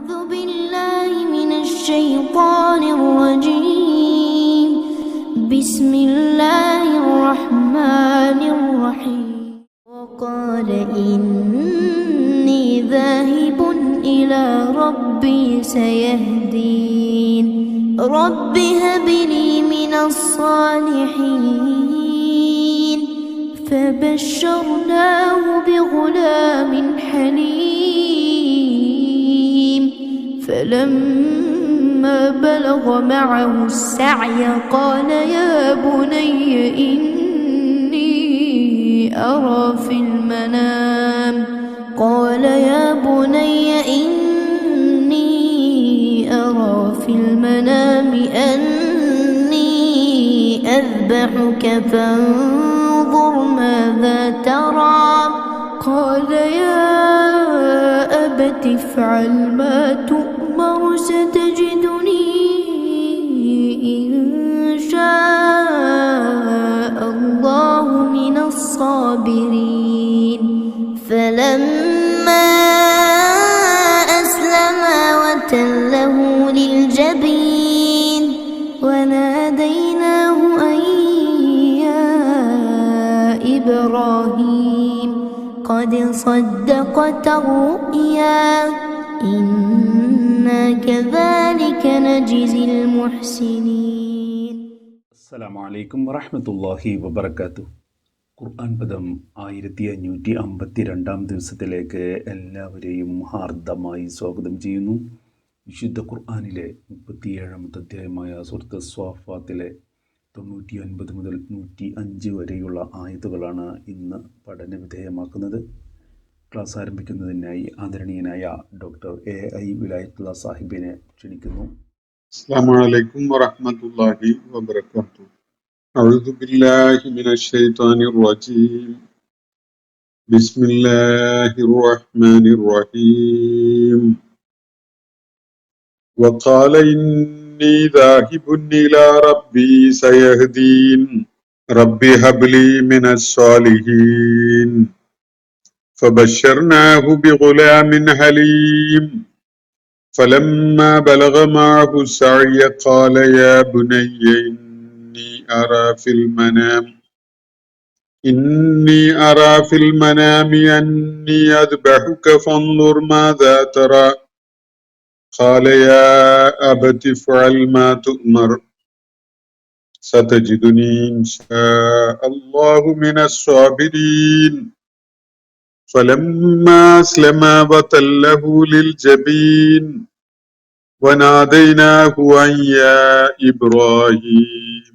أعوذ بالله من الشيطان الرجيم. بسم الله الرحمن الرحيم. وقال إني ذاهب إلى ربي سيهدين. رب هب لي من الصالحين. فبشرناه بغلام حليم. فلما بلغ معه السعي قال يا بني إني أرى في المنام أني أذبحك فانظر ماذا ترى. قال يا أبت افعل ما تؤمر ستجدني إن شاء الله من الصابرين. فلما أسلما وتله للجبين وناديناه أن يا إبراهيم قد صدقت الرؤيا إنا كذلك نجزي المحسنين. السلام عليكم ورحمة الله وبركاته. ഖുർആൻ പദം 1552 ദിവസത്തിലേക്ക് എല്ലാവരെയും ഹാർദമായി സ്വാഗതം ചെയ്യുന്നു. വിശുദ്ധ ഖുർആനിലെ 37ാമത്തെ അധ്യായമായ സൂറത്ത് സ്വാഫാത്തിലെ 99 മുതൽ 105 വരെയുള്ള ആയത്തുകളാണ് ഇന്ന് പഠന വിധേയമാക്കുന്നത്. ക്ലാസ് ആരംഭിക്കുന്നതിനായി ആദരണീയനായ ഡോക്ടർ AI വിലായത്തുള്ള സാഹിബിനെ ക്ഷണിക്കുന്നു. അസ്സലാമു അലൈക്കും വറഹ്മത്തുള്ളാഹി വബറകാതുഹു. അഊദു ബില്ലാഹി മിനശ് ശൈത്വാനിർ റജീം. ബിസ്മില്ലാഹിർ റഹ്മാനിർ റഹീം. വഖാല ഇന്നി ദാഹിബുൻ ഇലാ റബ്ബി സയഹ്ദീൻ. റബ്ബി ഹബ്ലി മിനസ് സാലിഹീൻ. ഫബശർനാഹു ബിഗുലാമിൻ ഹലീം. فلما بلغ معه السعي قال يا بني إني أرى في المنام أني أذبحك فانظر ماذا ترى. قال يا أبت افعل ما تؤمر ستجدني إن شاء الله من الصابرين. فلما أسلما وتله للجبين وناديناه أن يا إبراهيم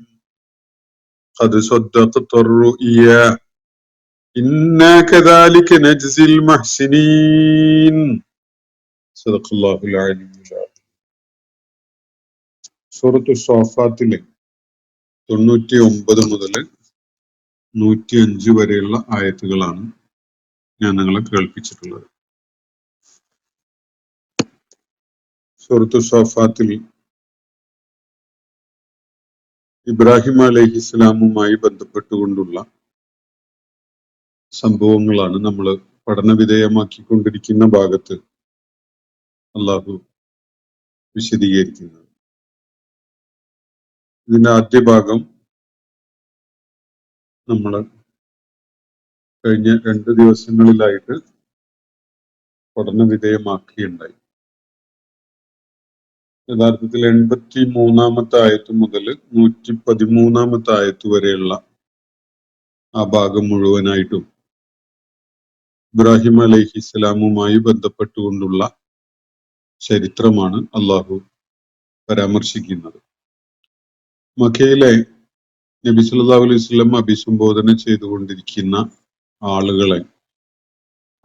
قد صدقت الرؤيا إنا كذلك نجزي المحسنين. صدق الله العلي العظيم. സൂറത്തു സ്വാഫാത്തിലെ 99 മുതൽ 105 വരെയുള്ള ആയത്തുകളാണ് ഞാൻ നിങ്ങളെ കേൾപ്പിച്ചിട്ടുള്ളത്. സൂറത്തു സ്വാഫാത്തിൽ ഇബ്രാഹിം അലൈഹിസ്സലാമുമായി ബന്ധപ്പെട്ടുകൊണ്ടുള്ള സംഭവങ്ങളാണ് നമ്മൾ പഠനവിധേയമാക്കിക്കൊണ്ടിരിക്കുന്ന ഭാഗത്ത് അള്ളാഹു വിശദീകരിക്കുന്നത്. ഇതിന്റെ ആദ്യ ഭാഗം നമ്മൾ കഴിഞ്ഞ 2 ദിവസങ്ങളിലായിട്ട് പഠനവിധേയമാക്കിയുണ്ടായി. യഥാർത്ഥത്തിൽ 83ാമത്തെ ആയത്ത് മുതൽ 113ാമത്തെ ആയത്ത് വരെയുള്ള ആ ഭാഗം മുഴുവനായിട്ടും ഇബ്രാഹിം അലൈഹിസ്സലാമുമായി ബന്ധപ്പെട്ടുകൊണ്ടുള്ള ചരിത്രമാണ് അള്ളാഹു പരാമർശിക്കുന്നത്. മക്കയിലെ നബി സല്ലല്ലാഹു അലൈഹി വസല്ലം അഭിസംബോധന ചെയ്തുകൊണ്ടിരിക്കുന്ന ആളുകളെ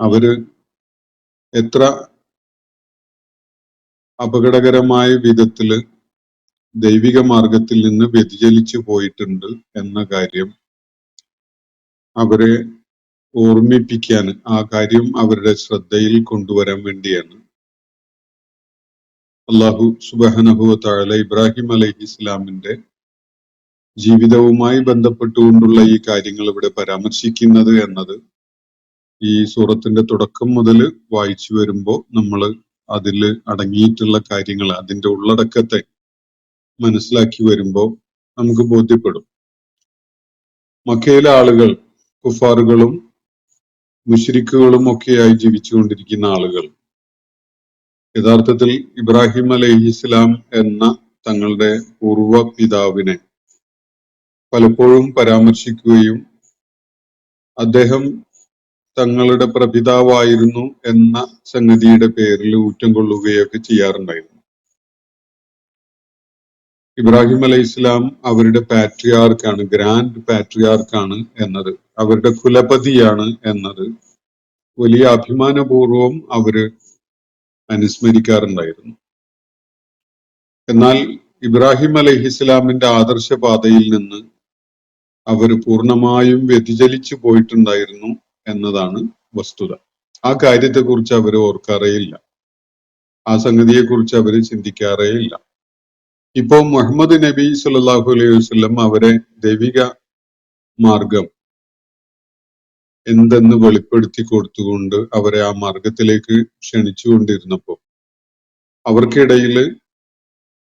അവര് എത്ര അപകടകരമായ വിധത്തില് ദൈവിക മാർഗത്തിൽ നിന്ന് വ്യതിചലിച്ചു പോയിട്ടുണ്ട് എന്ന കാര്യം അവരെ ഓർമ്മിപ്പിക്കാൻ, ആ കാര്യം അവരുടെ ശ്രദ്ധയിൽ കൊണ്ടുവരാൻ വേണ്ടിയാണ് അല്ലാഹു സുബ്ഹാനഹു വ തആല ഇബ്രാഹിം അലൈഹിസ്സലാമിന്റെ ജീവിതവുമായി ബന്ധപ്പെട്ടുകൊണ്ടുള്ള ഈ കാര്യങ്ങൾ ഇവിടെ പരാമർശിക്കുന്നത് എന്നത് ഈ സൂറത്തിന്റെ തുടക്കം മുതൽ വായിച്ചു വരുമ്പോൾ നമ്മൾ അതിൽ അടങ്ങിയിട്ടുള്ള കാര്യങ്ങൾ, അതിന്റെ ഉള്ളടക്കത്തെ മനസ്സിലാക്കി വരുമ്പോൾ നമുക്ക് ബോധ്യപ്പെടും. മക്കയിലെ ആളുകൾ കുഫാറുകളും മുശ്രിക്കുകളും ഒക്കെയായി ജീവിച്ചുകൊണ്ടിരിക്കുന്ന ആളുകൾ യഥാർത്ഥത്തിൽ ഇബ്രാഹിം അലൈഹിസ്ലാം എന്ന തങ്ങളുടെ പൂർവ്വ പിതാവിനെ പലപ്പോഴും പരാമർശിക്കുകയും അദ്ദേഹം തങ്ങളുടെ പ്രപിതാവായിരുന്നു എന്ന സംഗതിയുടെ പേരിൽ ഊറ്റം കൊള്ളുകയൊക്കെ ചെയ്യാറുണ്ടായിരുന്നു. ഇബ്രാഹിം അലൈഹി ഇസ്ലാം അവരുടെ പാട്രിയാർക്കാണ്, ഗ്രാൻഡ് പാട്രിയാർക്കാണ് എന്നത്, അവരുടെ കുലപതിയാണ് എന്നത് വലിയ അഭിമാനപൂർവം അവര് അനുസ്മരിക്കാറുണ്ടായിരുന്നു. എന്നാൽ ഇബ്രാഹിം അലൈഹി ഇസ്ലാമിന്റെ ആദർശപാതയിൽ നിന്ന് അവർ പൂർണ്ണമായും വ്യതിചലിച്ചു പോയിട്ടുണ്ടായിരുന്നു എന്നതാണ് വസ്തുത. ആ കാര്യത്തെക്കുറിച്ച് അവർ ഓർക്കാറേയില്ല, ആ സംഗതിയെക്കുറിച്ച് അവർ ചിന്തിക്കാറേയില്ല. ഇപ്പോ മുഹമ്മദ് നബി സല്ലല്ലാഹു അലൈഹി വസല്ലം അവരെ ദൈവിക മാർഗം എന്തെന്ന് വെളിപ്പെടുത്തി കൊടുത്തുകൊണ്ട് അവരെ ആ മാർഗത്തിലേക്ക് ക്ഷണിച്ചുകൊണ്ടിരുന്നപ്പോൾ അവർക്കിടയിൽ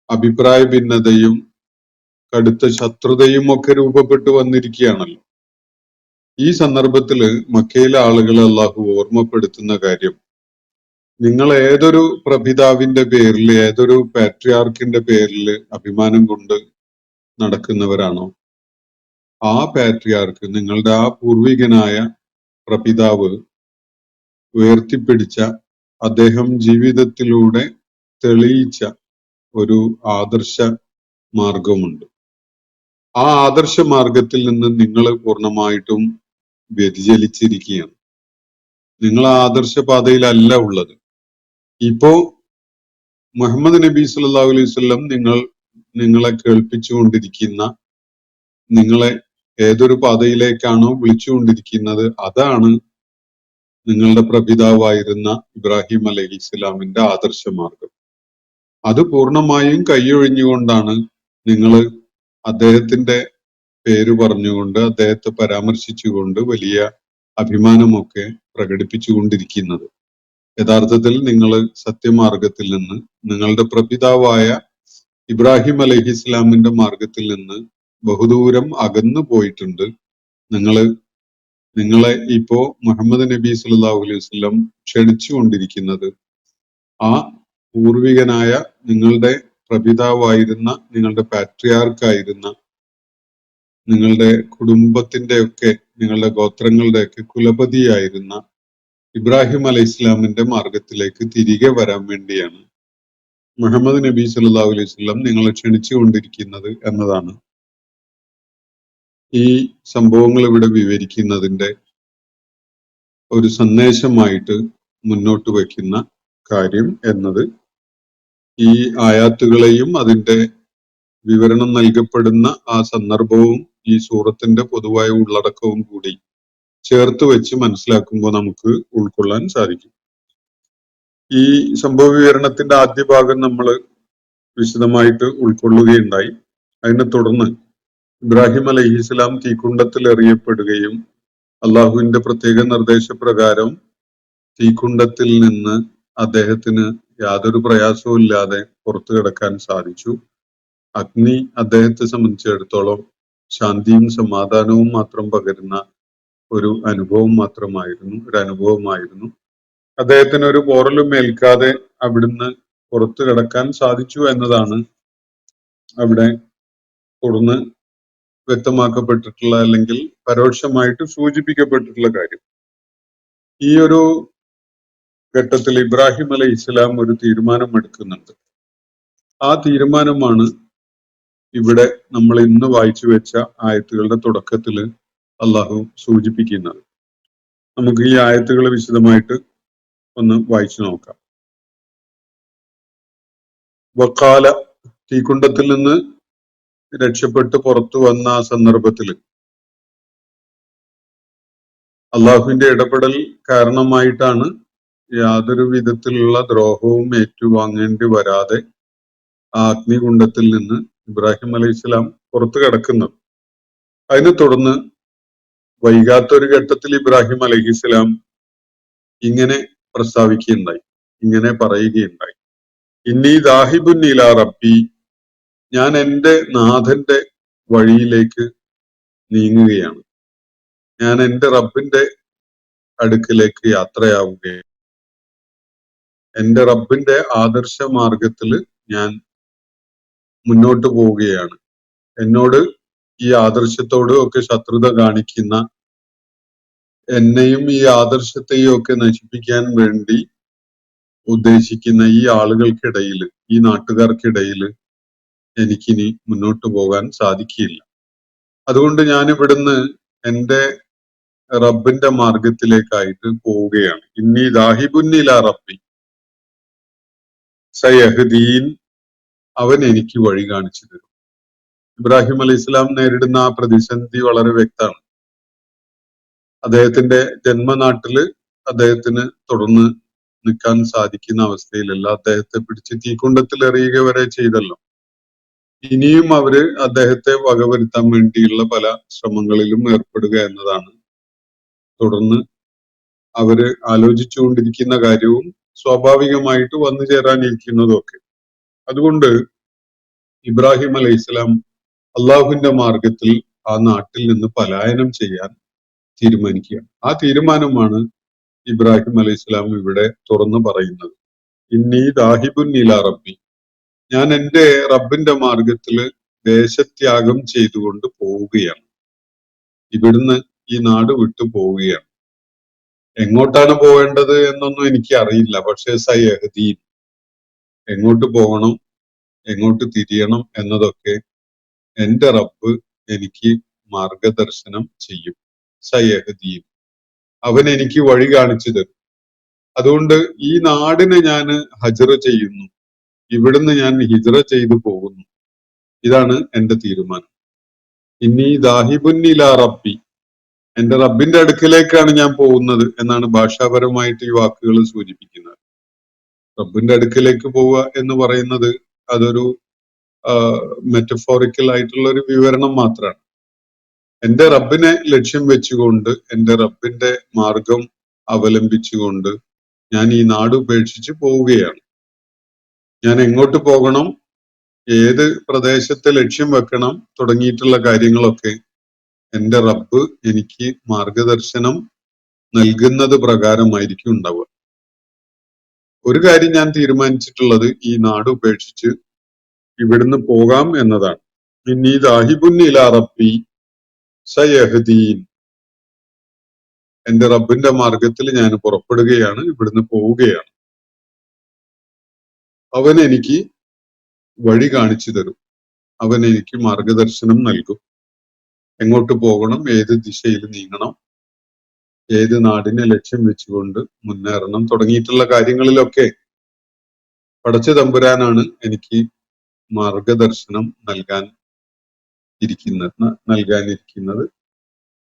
അഭിപ്രായ ഭിന്നതയും കടുത്ത ശത്രുതയും ഒക്കെ രൂപപ്പെട്ടു വന്നിരിക്കുകയാണല്ലോ. ഈ സന്ദർഭത്തില് മക്കയിലെ ആളുകളെ അള്ളാഹു ഓർമ്മപ്പെടുത്തുന്ന കാര്യം, നിങ്ങൾ ഏതൊരു പ്രപിതാവിന്റെ പേരിൽ, ഏതൊരു പാട്രിയാർക്കിന്റെ പേരിൽ അഭിമാനം കൊണ്ട് നടക്കുന്നവരാണോ, ആ പാട്രിയാർക്ക്, നിങ്ങളുടെ ആ പൂർവികനായ പ്രപിതാവ് ഉയർത്തിപ്പിടിച്ച, അദ്ദേഹം ജീവിതത്തിലൂടെ തെളിയിച്ച ഒരു ആദർശ മാർഗമുണ്ട്. ആ ആദർശ മാർഗത്തിൽ നിന്ന് നിങ്ങൾ പൂർണ്ണമായിട്ടും വ്യതിചലിച്ചിരിക്കുകയാണ്. നിങ്ങൾ ആ ആദർശ പാതയിലല്ല ഉള്ളത്. ഇപ്പോ മുഹമ്മദ് നബി സല്ലല്ലാഹു അലൈഹി വസല്ലം നിങ്ങളെ കേൾപ്പിച്ചുകൊണ്ടിരിക്കുന്ന, നിങ്ങളെ ഏതൊരു പാതയിലേക്കാണോ വിളിച്ചുകൊണ്ടിരിക്കുന്നത്, അതാണ് നിങ്ങളുടെ പ്രപിതാവായിരുന്ന ഇബ്രാഹിം അലൈഹി ഇസ്ലാമിന്റെ ആദർശ മാർഗം. അത് പൂർണ്ണമായും കൈയൊഴിഞ്ഞുകൊണ്ടാണ് നിങ്ങൾ അദ്ദേഹത്തിന്റെ പേര് പറഞ്ഞുകൊണ്ട്, അദ്ദേഹത്തെ പരാമർശിച്ചുകൊണ്ട് വലിയ അഭിമാനമൊക്കെ പ്രകടിപ്പിച്ചുകൊണ്ടിരിക്കുന്നത്. യഥാർത്ഥത്തിൽ നിങ്ങൾ സത്യമാർഗത്തിൽ നിന്ന്, നിങ്ങളുടെ പ്രപിതാവായ ഇബ്രാഹിം അലൈഹി ഇസ്ലാമിന്റെ മാർഗത്തിൽ നിന്ന് ബഹുദൂരം അകന്നു പോയിട്ടുണ്ട്. നിങ്ങളെ ഇപ്പോ മുഹമ്മദ് നബി സല്ലല്ലാഹു അലൈഹി വസല്ലം ക്ഷണിച്ചുകൊണ്ടിരിക്കുന്നത് ആ പൂർവികനായ, നിങ്ങളുടെ പ്രപിതാവായിരുന്ന, നിങ്ങളുടെ പാട്രിയാർക്കായിരുന്ന, നിങ്ങളുടെ കുടുംബത്തിന്റെയൊക്കെ, നിങ്ങളുടെ ഗോത്രങ്ങളുടെയൊക്കെ കുലപതിയായിരുന്ന ഇബ്രാഹിം അലൈഹി ഇസ്ലാമിന്റെ മാർഗത്തിലേക്ക് തിരികെ വരാൻ വേണ്ടിയാണ് മുഹമ്മദ് നബി സല്ലല്ലാഹു അലൈഹി വസല്ലം നിങ്ങളെ ക്ഷണിച്ചുകൊണ്ടിരിക്കുന്നത് എന്നതാണ് ഈ സംഭവങ്ങൾ ഇവിടെ വിവരിക്കുന്നതിന്റെ ഒരു സന്ദേശമായിട്ട് മുന്നോട്ട് വയ്ക്കുന്ന കാര്യം എന്നത് ഈ ആയാത്തുകളെയും അതിന്റെ വിവരണം നൽകപ്പെടുന്ന ആ സന്ദർഭവും ഈ സൂറത്തിന്റെ പൊതുവായ ഉള്ളടക്കവും കൂടി ചേർത്ത് വെച്ച് മനസ്സിലാക്കുമ്പോൾ നമുക്ക് ഉൾക്കൊള്ളാൻ സാധിക്കും. ഈ സംഭവ വിവരണത്തിന്റെ ആദ്യ ഭാഗം നമ്മൾ വിശദമായിട്ട് ഉൾക്കൊള്ളുകയുണ്ടായി. അതിനെ തുടർന്ന് ഇബ്രാഹിം അലൈഹി ഇസ്ലാം തീക്കുണ്ടത്തിൽ എറിയപ്പെടുകയും അള്ളാഹുവിന്റെ പ്രത്യേക നിർദ്ദേശപ്രകാരം തീക്കുണ്ടത്തിൽ നിന്ന് അദ്ദേഹത്തിന് യാതൊരു പ്രയാസവും ഇല്ലാതെ പുറത്തു കിടക്കാൻ സാധിച്ചു. അഗ്നി അദ്ദേഹത്തെ സംബന്ധിച്ചിടത്തോളം ശാന്തിയും സമാധാനവും മാത്രം പകരുന്ന ഒരു അനുഭവമായിരുന്നു. അദ്ദേഹത്തിന് ഒരു പോറലും ഏൽക്കാതെ അവിടുന്ന് പുറത്തു കിടക്കാൻ സാധിച്ചു എന്നതാണ് അവിടെ തുടർന്ന് വ്യക്തമാക്കപ്പെട്ടിട്ടുള്ള, അല്ലെങ്കിൽ പരോക്ഷമായിട്ട് സൂചിപ്പിക്കപ്പെട്ടിട്ടുള്ള കാര്യം. ഈ ഒരു ഘട്ടത്തിൽ ഇബ്രാഹിം അലൈഹി ഇസ്ലാം ഒരു തീരുമാനം എടുക്കുന്നുണ്ട്. ആ തീരുമാനമാണ് ഇവിടെ നമ്മൾ ഇന്ന് വായിച്ചു വെച്ച ആയത്തുകളുടെ തുടക്കത്തിൽ അള്ളാഹു സൂചിപ്പിക്കുന്നത്. നമുക്ക് ഈ ആയത്തുകൾ വിശദമായിട്ട് ഒന്ന് വായിച്ചു നോക്കാം. വക്കാല, തീക്കുണ്ടത്തിൽ നിന്ന് രക്ഷപ്പെട്ട് പുറത്തു വന്ന ആ സന്ദർഭത്തിൽ അള്ളാഹുവിന്റെ ഇടപെടൽ കാരണമായിട്ടാണ് യാതൊരു വിധത്തിലുള്ള ദ്രോഹവും ഏറ്റുവാങ്ങേണ്ടി വരാതെ ആ അഗ്നികുണ്ഡത്തിൽ നിന്ന് ഇബ്രാഹിം അലൈഹി ഇസ്ലാം പുറത്തു കിടക്കുന്നത്. അതിനെ തുടർന്ന് വൈകാത്തൊരു ഘട്ടത്തിൽ ഇബ്രാഹിം അലൈഹി ഇസ്ലാം ഇങ്ങനെ പ്രസ്താവിക്കുകയുണ്ടായി: ഇങ്ങനെ പറയുകയുണ്ടായി, ഇന്നി ദാഹിബുൻ ഇലാ റബ്ബി, ഞാൻ എൻ്റെ നാഥന്റെ വഴിയിലേക്ക് നീങ്ങുകയാണ്, ഞാൻ എൻ്റെ റബ്ബിന്റെ അടുക്കിലേക്ക് യാത്രയാവുകയാണ്, എൻ്റെ റബ്ബിന്റെ ആദർശ മാർഗത്തിൽ ഞാൻ മുന്നോട്ട് പോവുകയാണ്. എന്നോട് ഈ ആദർശത്തോട് ഒക്കെ ശത്രുത കാണിക്കുന്ന, എന്നെയും ഈ ആദർശത്തെയും ഒക്കെ നശിപ്പിക്കാൻ വേണ്ടി ഉദ്ദേശിക്കുന്ന ഈ ആളുകൾക്കിടയിൽ, ഈ നാട്ടുകാർക്കിടയിൽ എനിക്കിനി മുന്നോട്ട് പോകാൻ സാധിക്കില്ല. അതുകൊണ്ട് ഞാൻ ഇവിടുന്ന് എൻ്റെ റബ്ബിന്റെ മാർഗത്തിലേക്കായിട്ട് പോവുകയാണ്. ഇന്നി ദാഹിബുന്നിലാ റബ്ബി സയഹ്ദീൻ, അവൻ എനിക്ക് വഴി കാണിച്ചു തരും. ഇബ്രാഹിം അലൈഹി ഇസ്ലാം നേരിടുന്ന ആ പ്രതിസന്ധി വളരെ വ്യക്തമാണ്. അദ്ദേഹത്തിന്റെ ജന്മനാട്ടില് അദ്ദേഹത്തിന് തുടർന്ന് നിൽക്കാൻ സാധിക്കുന്ന അവസ്ഥയിലല്ല. അദ്ദേഹത്തെ പിടിച്ച് തീക്കുണ്ടത്തിൽ എറിയുക വരെ ചെയ്തല്ലോ. ഇനിയും അവര് അദ്ദേഹത്തെ വകവരുത്താൻ വേണ്ടിയുള്ള പല ശ്രമങ്ങളിലും ഏർപ്പെടുക എന്നതാണ് തുടർന്ന് അവര് ആലോചിച്ചുകൊണ്ടിരിക്കുന്ന കാര്യവും സ്വാഭാവികമായിട്ട് വന്നു ചേരാനിരിക്കുന്നതും ഒക്കെ. അതുകൊണ്ട് ഇബ്രാഹിം അലൈഹി ഇസ്ലാം അള്ളാഹുവിന്റെ മാർഗത്തിൽ ആ നാട്ടിൽ നിന്ന് പലായനം ചെയ്യാൻ തീരുമാനിക്കുകയാണ്. ആ തീരുമാനമാണ് ഇബ്രാഹിം അലൈഹി ഇസ്ലാം ഇവിടെ തുറന്നു പറയുന്നത്. ഇന്നി ദാഹിബുൻ ഇലാ റബ്ബി, ഞാൻ എൻ്റെ റബ്ബിന്റെ മാർഗത്തില് ദേശത്യാഗം ചെയ്തുകൊണ്ട് പോവുകയാണ്, ഇവിടുന്ന് ഈ നാട് വിട്ടു പോവുകയാണ്. എങ്ങോട്ടാണ് പോവേണ്ടത് എന്നൊന്നും എനിക്ക് അറിയില്ല. പക്ഷേ സയഹ്ദീൻ, എങ്ങോട്ട് പോകണം, എങ്ങോട്ട് തിരിയണം എന്നതൊക്കെ എൻ്റെ റബ്ബ് എനിക്ക് മാർഗദർശനം ചെയ്യും. സയഹ്ദീൻ, അവൻ എനിക്ക് വഴി കാണിച്ചു തരും. അതുകൊണ്ട് ഈ നാടിനെ ഞാൻ ഹജ്റ ചെയ്യുന്നു, ഇവിടുന്ന് ഞാൻ ഹിജ്റ ചെയ്തു പോകുന്നു. ഇതാണ് എൻ്റെ തീരുമാനം. ഇന്നി ദാഹിബുൻ ഇലാ റബ്ബി, എൻ്റെ റബ്ബിന്റെ അടുക്കിലേക്കാണ് ഞാൻ പോകുന്നത് എന്നാണ് ഭാഷാപരമായിട്ട് ഈ വാക്കുകൾ സൂചിപ്പിക്കുന്നത്. റബ്ബിന്റെ അടുക്കിലേക്ക് പോവുക എന്ന് പറയുന്നത് അതൊരു മെറ്റഫോറിക്കൽ ആയിട്ടുള്ള ഒരു വിവരണം മാത്രമാണ്. എൻ്റെ റബ്ബിനെ ലക്ഷ്യം വെച്ചുകൊണ്ട്, എൻ്റെ റബ്ബിന്റെ മാർഗം അവലംബിച്ചുകൊണ്ട് ഞാൻ ഈ നാട് ഉപേക്ഷിച്ച് പോവുകയാണ്. ഞാൻ എങ്ങോട്ട് പോകണം, ഏത് പ്രദേശത്തെ ലക്ഷ്യം വെക്കണം തുടങ്ങിയിട്ടുള്ള കാര്യങ്ങളൊക്കെ എൻ്റെ റബ്ബ് എനിക്ക് മാർഗദർശനം നൽകുന്നത് പ്രകാരമായിരിക്കും ഉണ്ടാവുക. ഒരു കാര്യം ഞാൻ തീരുമാനിച്ചിട്ടുള്ളത്, ഈ നാട് ഉപേക്ഷിച്ച് ഇവിടുന്ന് പോകാം എന്നതാണ്. ഇന്നി ദാഹിബുൻ ഇലാ റബ്ബി സയഹ്ദീൻ, എൻ്റെ റബ്ബിന്റെ മാർഗത്തിൽ ഞാൻ പുറപ്പെടുകയാണ്, ഇവിടുന്ന് പോവുകയാണ്. അവൻ എനിക്ക് വഴി കാണിച്ചു തരും, അവൻ എനിക്ക് മാർഗദർശനം നൽകും. എങ്ങോട്ട് പോകണം, ഏത് ദിശയിൽ നീങ്ങണം, ഏത് നാടിനെ ലക്ഷ്യം വെച്ചുകൊണ്ട് മുന്നേറണം തുടങ്ങിയിട്ടുള്ള കാര്യങ്ങളിലൊക്കെ പടച്ച തമ്പുരാനാണ് എനിക്ക് മാർഗദർശനം നൽകാനിരിക്കുന്നത്.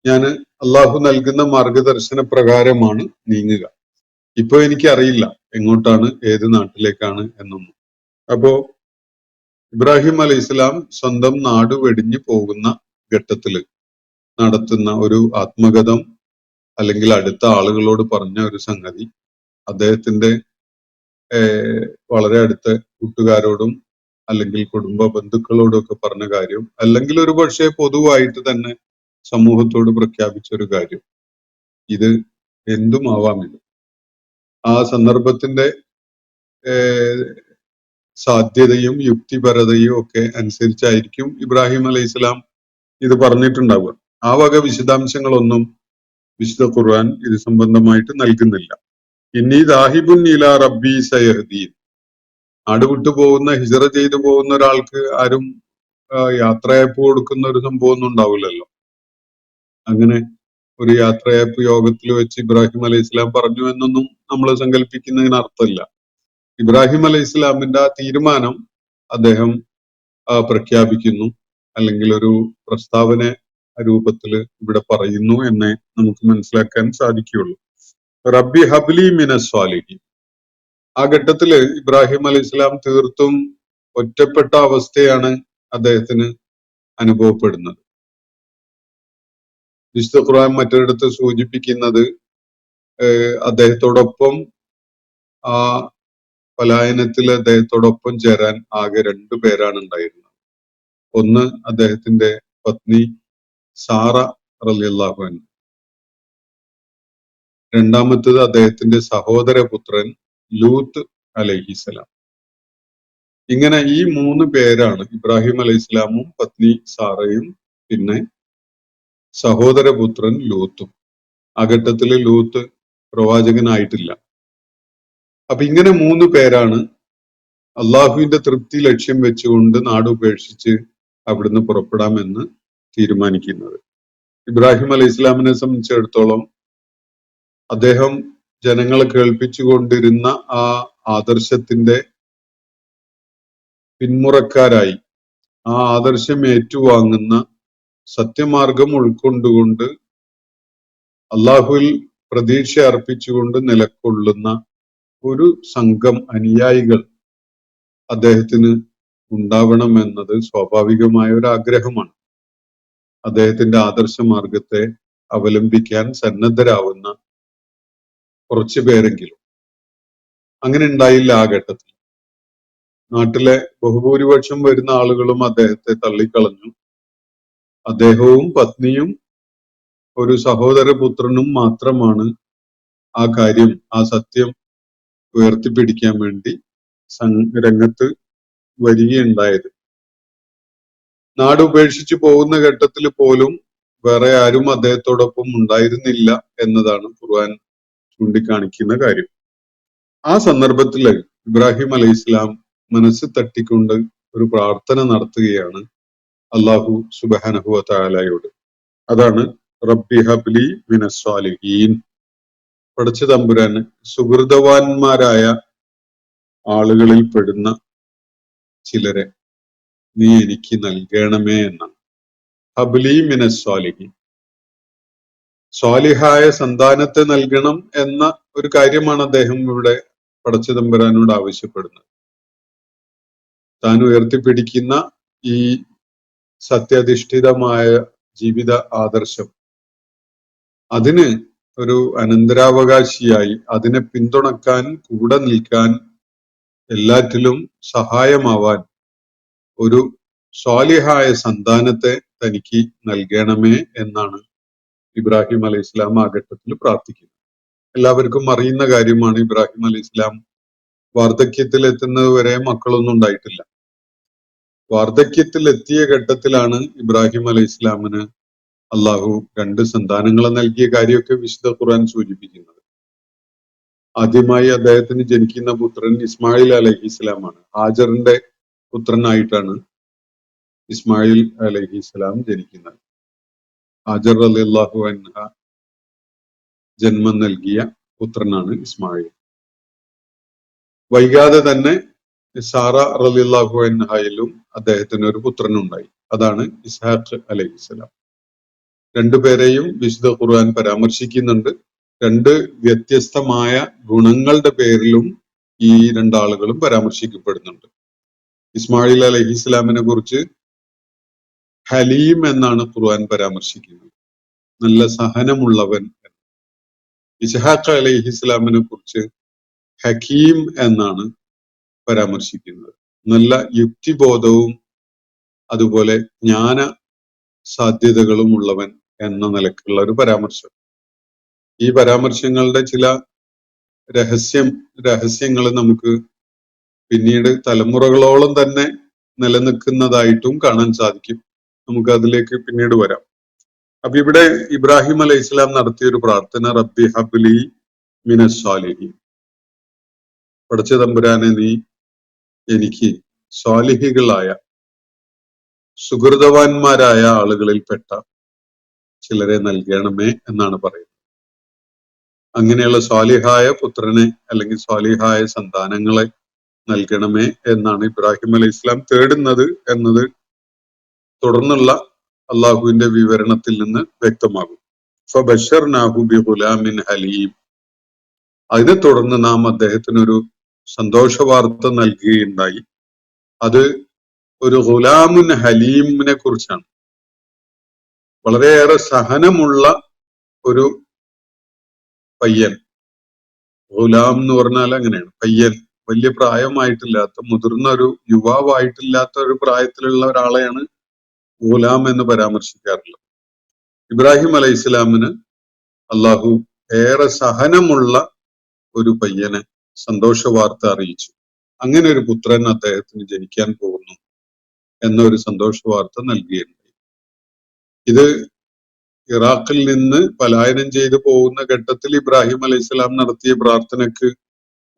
ഞാൻ അള്ളാഹു നൽകുന്ന മാർഗദർശന പ്രകാരമാണ് നീങ്ങുക. ഇപ്പൊ എനിക്കറിയില്ല എങ്ങോട്ടാണ്, ഏത് നാട്ടിലേക്കാണ് എന്നൊന്നും. അപ്പോ ഇബ്രാഹിം അലൈഹി ഇസ്ലാം സ്വന്തം നാട് വെടിഞ്ഞു പോകുന്ന ഘട്ടത്തില് നടത്തുന്ന ഒരു ആത്മകഥം അല്ലെങ്കിൽ അടുത്ത ആളുകളോട് പറഞ്ഞ ഒരു സംഗതി, അദ്ദേഹത്തിന്റെ വളരെ അടുത്ത കൂട്ടുകാരോടും അല്ലെങ്കിൽ കുടുംബ ബന്ധുക്കളോടും ഒക്കെ പറഞ്ഞ കാര്യം, അല്ലെങ്കിൽ ഒരു പക്ഷേ പൊതുവായിട്ട് തന്നെ സമൂഹത്തോട് പ്രഖ്യാപിച്ച ഒരു കാര്യം, ഇത് എന്തും ആവാമില്ല. ആ സന്ദർഭത്തിന്റെ സാധ്യതയും യുക്തിപരതയും ഒക്കെ അനുസരിച്ചായിരിക്കും ഇബ്രാഹിം അലൈഹി ഇസ്ലാം ഇത് പറഞ്ഞിട്ടുണ്ടാവുക. ആ വക വിശദാംശങ്ങളൊന്നും വിശുദ്ധ ഖുർആൻ ഇത് സംബന്ധമായിട്ട് നൽകുന്നില്ല. ഇന്നി ദാഹിബുൻ ഇലാ റബ്ബി സയഹ്ദീൻ, നാട് വിട്ടു പോകുന്ന, ഹിജ്റ ചെയ്തു പോകുന്ന ഒരാൾക്ക് ആരും യാത്രയയപ്പ് കൊടുക്കുന്ന ഒരു സംഭവം ഒന്നും ഉണ്ടാവില്ലല്ലോ. അങ്ങനെ ഒരു യാത്രയയപ്പ് യോഗത്തിൽ വെച്ച് ഇബ്രാഹിം അലൈഹി ഇസ്ലാം പറഞ്ഞു എന്നൊന്നും നമ്മൾ സങ്കല്പിക്കുന്നതിന് അർത്ഥമില്ല. ഇബ്രാഹിം അലൈഹി ഇസ്ലാമിന്റെ ആ തീരുമാനം അദ്ദേഹം പ്രഖ്യാപിക്കുന്നു, അല്ലെങ്കിൽ ഒരു പ്രസ്താവന രൂപത്തിൽ ഇവിടെ പറയുന്നു എന്നേ നമുക്ക് മനസ്സിലാക്കാൻ സാധിക്കുകയുള്ളൂ. റബ്ബി ഹബ്ലി മിനസ് സ്വാലിഹീൻ, ആ ഘട്ടത്തില് ഇബ്രാഹിം അലൈഹി ഇസ്ലാം തീർത്തും ഒറ്റപ്പെട്ട അവസ്ഥയാണ് അദ്ദേഹത്തിന് അനുഭവപ്പെടുന്നത്. വിശുദ്ധ ഖുർആൻ മറ്റൊരിടത്ത് സൂചിപ്പിക്കുന്നത് അദ്ദേഹത്തോടൊപ്പം ആ പലായനത്തിൽ അദ്ദേഹത്തോടൊപ്പം ചേരാൻ ആകെ 2 പേരാണ് ഉണ്ടായിരുന്നത്. ഒന്ന് അദ്ദേഹത്തിന്റെ പത്നി സാറ റളിയല്ലാഹു അൻഹ, രണ്ടാമത്തേത് അദ്ദേഹത്തിന്റെ സഹോദരപുത്രൻ ലൂത്ത് അലൈഹിസലാം. ഇങ്ങനെ ഈ 3 പേരാണ്, ഇബ്രാഹിം അലൈഹിസ്സലാമും പത്നി സാറയും പിന്നെ സഹോദരപുത്രൻ ലൂത്തും. ആ ഘട്ടത്തില് ലൂത്ത് പ്രവാചകനായിട്ടില്ല. അപ്പൊ ഇങ്ങനെ 3 പേരാണ് അള്ളാഹുവിന്റെ തൃപ്തി ലക്ഷ്യം വെച്ചുകൊണ്ട് നാടുപേക്ഷിച്ച് അവിടുന്ന് പുറപ്പെടാമെന്ന് തീരുമാനിക്കുന്നത്. ഇബ്രാഹിം അലൈഹി ഇസ്ലാമിനെ സംബന്ധിച്ചിടത്തോളം അദ്ദേഹം ജനങ്ങളെ കേൾപ്പിച്ചുകൊണ്ടിരുന്ന ആ ആദർശത്തിന്റെ പിന്മുറക്കാരായി, ആ ആദർശം ഏറ്റുവാങ്ങുന്ന, സത്യമാർഗം ഉൾക്കൊണ്ടുകൊണ്ട് അള്ളാഹുവിൽ പ്രതീക്ഷ അർപ്പിച്ചുകൊണ്ട് നിലകൊള്ളുന്ന ഒരു സംഘം അനുയായികൾ അദ്ദേഹത്തിന് ഉണ്ടാവണം എന്നത് സ്വാഭാവികമായ ഒരു ആഗ്രഹമാണ്. അദ്ദേഹത്തിന്റെ ആദർശ മാർഗത്തെ അവലംബിക്കാൻ സന്നദ്ധരാവുന്ന കുറച്ചു പേരെങ്കിലും. അങ്ങനെ ഉണ്ടായില്ല ആ ഘട്ടത്തിൽ. നാട്ടിലെ ബഹുഭൂരിപക്ഷം വരുന്ന ആളുകളും അദ്ദേഹത്തെ തള്ളിക്കളഞ്ഞു. അദ്ദേഹവും പത്നിയും ഒരു സഹോദരപുത്രനും മാത്രമാണ് ആ കാര്യം, ആ സത്യം ഉയർത്തിപ്പിടിക്കാൻ വേണ്ടി രംഗത്ത് വരികയുണ്ടായത്. നാട് ഉപേക്ഷിച്ചു പോകുന്ന ഘട്ടത്തിൽ പോലും വേറെ ആരും അദ്ദേഹത്തോടൊപ്പം ഉണ്ടായിരുന്നില്ല എന്നതാണ് ഖുർആൻ ചൂണ്ടിക്കാണിക്കുന്ന കാര്യം. ആ സന്ദർഭത്തിൽ ഇബ്രാഹിം അലൈഹി ഇസ്ലാം മനസ്സ് തട്ടിക്കൊണ്ട് ഒരു പ്രാർത്ഥന നടത്തുകയാണ് അള്ളാഹു സുബ്ഹാനഹു വ തആലയോട്. അതാണ് റബ്ബി ഹബ്ലി മിനസ് സ്വാലിഹീൻ. പടച്ച തമ്പുരാന് സുഹൃതവാന്മാരായ ആളുകളിൽ പെടുന്ന ചിലരെ നീ എനിക്ക് നൽകണമേ എന്നാണ്. ഹബ്ലി മിനസ് സ്വാലിഹീൻ, സ്വാലിഹായ സന്താനത്തെ നൽകണം എന്ന ഒരു കാര്യമാണ് അദ്ദേഹം ഇവിടെ പടച്ച തമ്പുരാനോട് ആവശ്യപ്പെടുന്നത്. താൻ ഉയർത്തിപ്പിടിക്കുന്ന ഈ സത്യാധിഷ്ഠിതമായ ജീവിത ആദർശം, അതിന് ഒരു അനന്തരാവകാശിയായി, അതിനെ പിന്തുണക്കാൻ, കൂടെ നിൽക്കാൻ, എല്ലാറ്റിലും സഹായമാവാൻ ഒരു സ്വാലിഹായ സന്താനത്തെ തനിക്ക് നൽകണമേ എന്നാണ് ഇബ്രാഹിം അലൈഹി ഇസ്ലാം ആ ഘട്ടത്തിൽ പ്രാർത്ഥിക്കുന്നത്. എല്ലാവർക്കും അറിയുന്ന കാര്യമാണ്, ഇബ്രാഹിം അലൈഹി ഇസ്ലാം വാർദ്ധക്യത്തിൽ എത്തുന്നത് വരെ മക്കളൊന്നും ഉണ്ടായിട്ടില്ല. വാർദ്ധക്യത്തിൽ എത്തിയ ഘട്ടത്തിലാണ് ഇബ്രാഹിം അലൈഹി ഇസ്ലാമിന് അള്ളാഹു 2 സന്താനങ്ങളെ നൽകിയ കാര്യമൊക്കെ വിശുദ്ധ ഖുർആൻ സൂചിപ്പിക്കുന്നത്. ആദ്യമായി അദ്ദേഹത്തിന് ജനിക്കുന്ന പുത്രൻ ഇസ്മായിൽ അലൈഹി ഇസ്ലാമാണ്. ഹാജറിന്റെ പുത്രനായിട്ടാണ് ഇസ്മായിൽ അലൈഹി ഇസ്ലാം ജനിക്കുന്നത്. ഹാജർ റളിയല്ലാഹു അൻഹ ജന്മം നൽകിയ പുത്രനാണ് ഇസ്മായിൽ. വൈകാതെ തന്നെ സാറ റളിയല്ലാഹു അൻഹയിലും അദ്ദേഹത്തിന് ഒരു പുത്രനുണ്ടായി. അതാണ് ഇസ്ഹാഖ് അലൈഹി ഇസ്ലാം. 2 പേരെയും വിശുദ്ധ ഖുർആൻ പരാമർശിക്കുന്നുണ്ട്. 2 വ്യത്യസ്തമായ ഗുണങ്ങളുടെ പേരിലും ഈ 2 ആളുകളും പരാമർശിക്കപ്പെടുന്നുണ്ട്. ഇസ്മായിൽ അലൈഹി ഇസ്ലാമിനെ കുറിച്ച് ഹലീം എന്നാണ് ഖുർആൻ പരാമർശിക്കുന്നത്, നല്ല സഹനമുള്ളവൻ. ഇസ്ഹാഖ് അലൈഹി ഇസ്ലാമിനെ കുറിച്ച് ഹക്കീം എന്നാണ് പരാമർശിക്കുന്നത്, നല്ല യുക്തിബോധവും അതുപോലെ ജ്ഞാന സാധ്യതകളും ഉള്ളവൻ എന്ന നിലക്കുള്ള ഒരു പരാമർശം. ഈ പരാമർശങ്ങളുടെ ചില രഹസ്യങ്ങൾ നമുക്ക് പിന്നീട് തലമുറകളോളം തന്നെ നിലനിൽക്കുന്നതായിട്ടും കാണാൻ സാധിക്കും. നമുക്ക് അതിലേക്ക് പിന്നീട് വരാം. അപ്പൊ ഇവിടെ ഇബ്രാഹിം അലൈഹി ഇസ്ലാം നടത്തിയ ഒരു പ്രാർത്ഥന, റബ്ബി ഹബ്ലി മിനസ് സ്വാലിഹീൻ, പടച്ച തമ്പുരാനെ നീ എനിക്ക് സ്വാലിഹികളായ സുഹൃതവാന്മാരായ ആളുകളിൽപ്പെട്ട ചിലരെ നൽകണമേ എന്നാണ് പറയുന്നത്. അങ്ങനെയുള്ള സ്വാലിഹായ പുത്രനെ അല്ലെങ്കിൽ സ്വാലിഹായ സന്താനങ്ങളെ നൽകണമേ എന്നാണ് ഇബ്രാഹിം അലൈഹി ഇസ്ലാം തേടുന്നത് എന്നത് തുടർന്നുള്ള അള്ളാഹുവിന്റെ വിവരണത്തിൽ നിന്ന് വ്യക്തമാകും. ഫബശർനാഹു ബിഗുലാമിൻ ഹലീം, അതിനെ തുടർന്ന് നാം അദ്ദേഹത്തിനൊരു സന്തോഷ വാർത്ത നൽകുകയുണ്ടായി. അത് ഒരു ഗുലാമുൻ ഹലീമിനെ കുറിച്ചാണ്. വളരെയേറെ സഹനമുള്ള ഒരു പയ്യൻ. ഗുലാം എന്ന് പറഞ്ഞാൽ അങ്ങനെയാണ്, പയ്യൻ, വലിയ പ്രായമായിട്ടില്ലാത്ത, മുതിർന്ന ഒരു യുവാവായിട്ടില്ലാത്ത ഒരു പ്രായത്തിലുള്ള ഒരാളെയാണ് ഗുലാം എന്ന് പരാമർശിക്കാറുള്ളത്. ഇബ്രാഹിം അലൈഹി ഇസ്ലാമിന് അള്ളാഹു ഏറെ സഹനമുള്ള ഒരു പയ്യനെ സന്തോഷ വാർത്ത അറിയിച്ചു. അങ്ങനെ ഒരു പുത്രൻ അദ്ദേഹത്തിന് ജനിക്കാൻ പോകുന്നു എന്നൊരു സന്തോഷ വാർത്ത നൽകിയിട്ടുണ്ടായി. ഇത് ഇറാഖിൽ നിന്ന് പലായനം ചെയ്തു പോകുന്ന ഘട്ടത്തിൽ ഇബ്രാഹിം അലൈഹി സ്വലാം നടത്തിയ പ്രാർത്ഥനയ്ക്ക്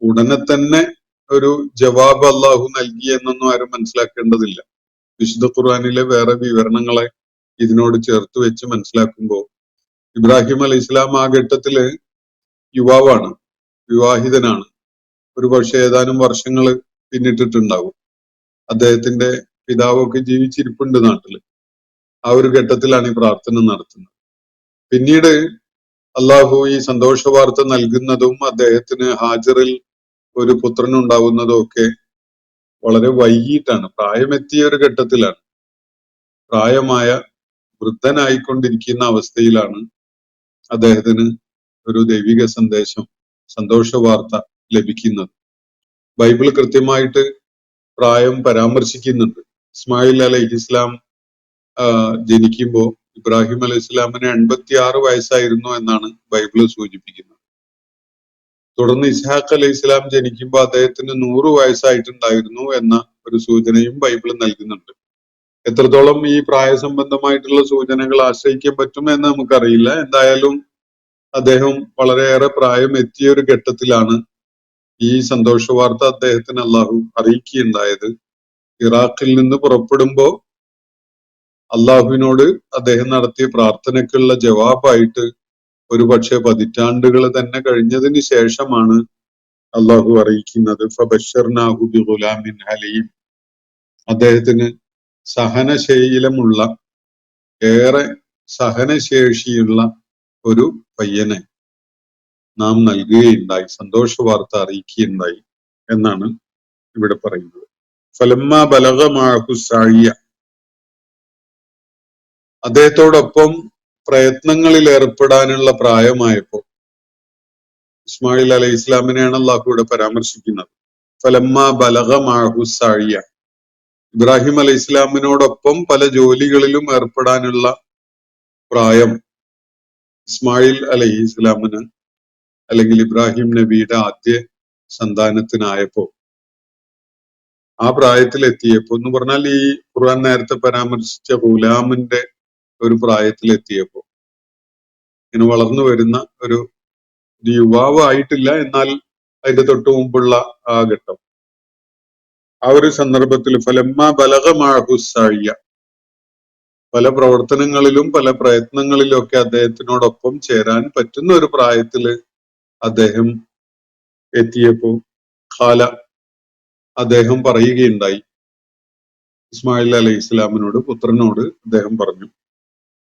ഉടനെ തന്നെ ഒരു ജവാബ് അള്ളാഹു നൽകി എന്നൊന്നും ആരും മനസ്സിലാക്കേണ്ടതില്ല. വിശുദ്ധ ഖുർആനിലെ വേറെ വിവരണങ്ങളെ ഇതിനോട് ചേർത്ത് വെച്ച് മനസ്സിലാക്കുമ്പോൾ ഇബ്രാഹിം അലൈഹി സ്വലാം ആ ഘട്ടത്തില് യുവാവാണ്, വിവാഹിതനാണ്. ഒരു പക്ഷേ ഏതാനും വർഷങ്ങൾ പിന്നിട്ടിട്ടുണ്ടാവും. അദ്ദേഹത്തിന്റെ പിതാവൊക്കെ ജീവിച്ചിരിപ്പുണ്ട് നാട്ടില്. ആ ഒരു ഘട്ടത്തിലാണ് ഈ പ്രാർത്ഥന നടത്തുന്നത്. പിന്നീട് അള്ളാഹു ഈ സന്തോഷ വാർത്ത നൽകുന്നതും അദ്ദേഹത്തിന് ഹാജറിൽ ഒരു പുത്രനുണ്ടാവുന്നതും ഒക്കെ വളരെ വൈകിട്ടാണ്, പ്രായമെത്തിയ ഒരു ഘട്ടത്തിലാണ്. പ്രായമായ വൃദ്ധനായിക്കൊണ്ടിരിക്കുന്ന അവസ്ഥയിലാണ് അദ്ദേഹത്തിന് ഒരു ദൈവിക സന്ദേശം, സന്തോഷ വാർത്ത ലഭിക്കുന്നത്. ബൈബിൾ കൃത്യമായിട്ട് പ്രായം പരാമർശിക്കുന്നുണ്ട്. ഇസ്മായിൽ അലൈഹി ഇസ്ലാം ജനിക്കുമ്പോൾ ഇബ്രാഹിം അലൈഹി ഇസ്ലാമിന് 86 വയസ്സായിരുന്നു എന്നാണ് ബൈബിള് സൂചിപ്പിക്കുന്നത്. തുടർന്ന് ഇസ്ഹാഖ് അലൈഹി ഇസ്ലാം ജനിക്കുമ്പോൾ അദ്ദേഹത്തിന് 100 വയസ്സായിട്ടുണ്ടായിരുന്നു എന്ന ഒരു സൂചനയും ബൈബിൾ നൽകുന്നുണ്ട്. എത്രത്തോളം ഈ പ്രായസംബന്ധമായിട്ടുള്ള സൂചനകൾ ആശ്രയിക്കാൻ പറ്റും എന്ന് നമുക്കറിയില്ല. എന്തായാലും അദ്ദേഹം വളരെയേറെ പ്രായം എത്തിയ ഒരു ഘട്ടത്തിലാണ് ഈ സന്തോഷ വാർത്ത അദ്ദേഹത്തിന് അള്ളാഹു അറിയിക്കുകയുണ്ടായത്. ഇറാഖിൽ നിന്ന് പുറപ്പെടുമ്പോ അള്ളാഹുവിനോട് അദ്ദേഹം നടത്തിയ പ്രാർത്ഥനയ്ക്കുള്ള ജവാബായിട്ട് ഒരു പക്ഷെ പതിറ്റാണ്ടുകൾ തന്നെ കഴിഞ്ഞതിന് ശേഷമാണ് അള്ളാഹു അറിയിക്കുന്നത്. ഫബശ്ശർനാഹു ബിഗുലാമിൻ ഹലീം. അദ്ദേഹത്തിന് സഹനശീലമുള്ള, ഏറെ സഹനശേഷിയുള്ള ഒരു പയ്യനെ നാം നൽകുകയുണ്ടായി, സന്തോഷ വാർത്ത അറിയിക്കുകയുണ്ടായി എന്നാണ് ഇവിടെ പറയുന്നത്. ഫലമ്മ ബലഗ മഅഹു സഅയ. അദ്ദേഹത്തോടൊപ്പം പ്രയത്നങ്ങളിൽ ഏർപ്പെടാനുള്ള പ്രായമായപ്പോ, ഇസ്മായിൽ അലൈഹി ഇസ്ലാമിനെയാണ് അള്ളാഹു ഇവിടെ പരാമർശിക്കുന്നത്. ഫലമ്മ ബലഗ മഅഹു സഅയ. ഇബ്രാഹിം അലൈഹി ഇസ്ലാമിനോടൊപ്പം പല ജോലികളിലും ഏർപ്പെടാനുള്ള പ്രായം ഇസ്മായിൽ അലൈഹി ഇസ്ലാമിന്, അല്ലെങ്കിൽ ഇബ്രാഹിം നബിയുടെ ആദ്യ സന്താനത്തിനായപ്പോ, ആ പ്രായത്തിൽ എത്തിയപ്പോ എന്ന് പറഞ്ഞാൽ ഈ ഖുർആൻ നേരത്തെ പരാമർശിച്ച ഗുലാമിന്റെ ഒരു പ്രായത്തിൽ എത്തിയപ്പോ, ഇങ്ങനെ വളർന്നു വരുന്ന ഒരു യുവാവ് ആയിട്ടില്ല, എന്നാൽ അതിന്റെ തൊട്ടു മുമ്പുള്ള ആ ഘട്ടം, ആ ഒരു സന്ദർഭത്തിൽ ഫലമ്മ ബലഗ മഅഹു സഅയ, പല പ്രവർത്തനങ്ങളിലും പല പ്രയത്നങ്ങളിലും ഒക്കെ അദ്ദേഹത്തിനോടൊപ്പം ചേരാൻ പറ്റുന്ന ഒരു പ്രായത്തില് അദ്ദേഹം എത്തിയപ്പോ ഖാല, അദ്ദേഹം പറയുകയുണ്ടായി, ഇസ്മായിൽ അലൈഹി ഇസ്ലാമിനോട്, പുത്രനോട് അദ്ദേഹം പറഞ്ഞു,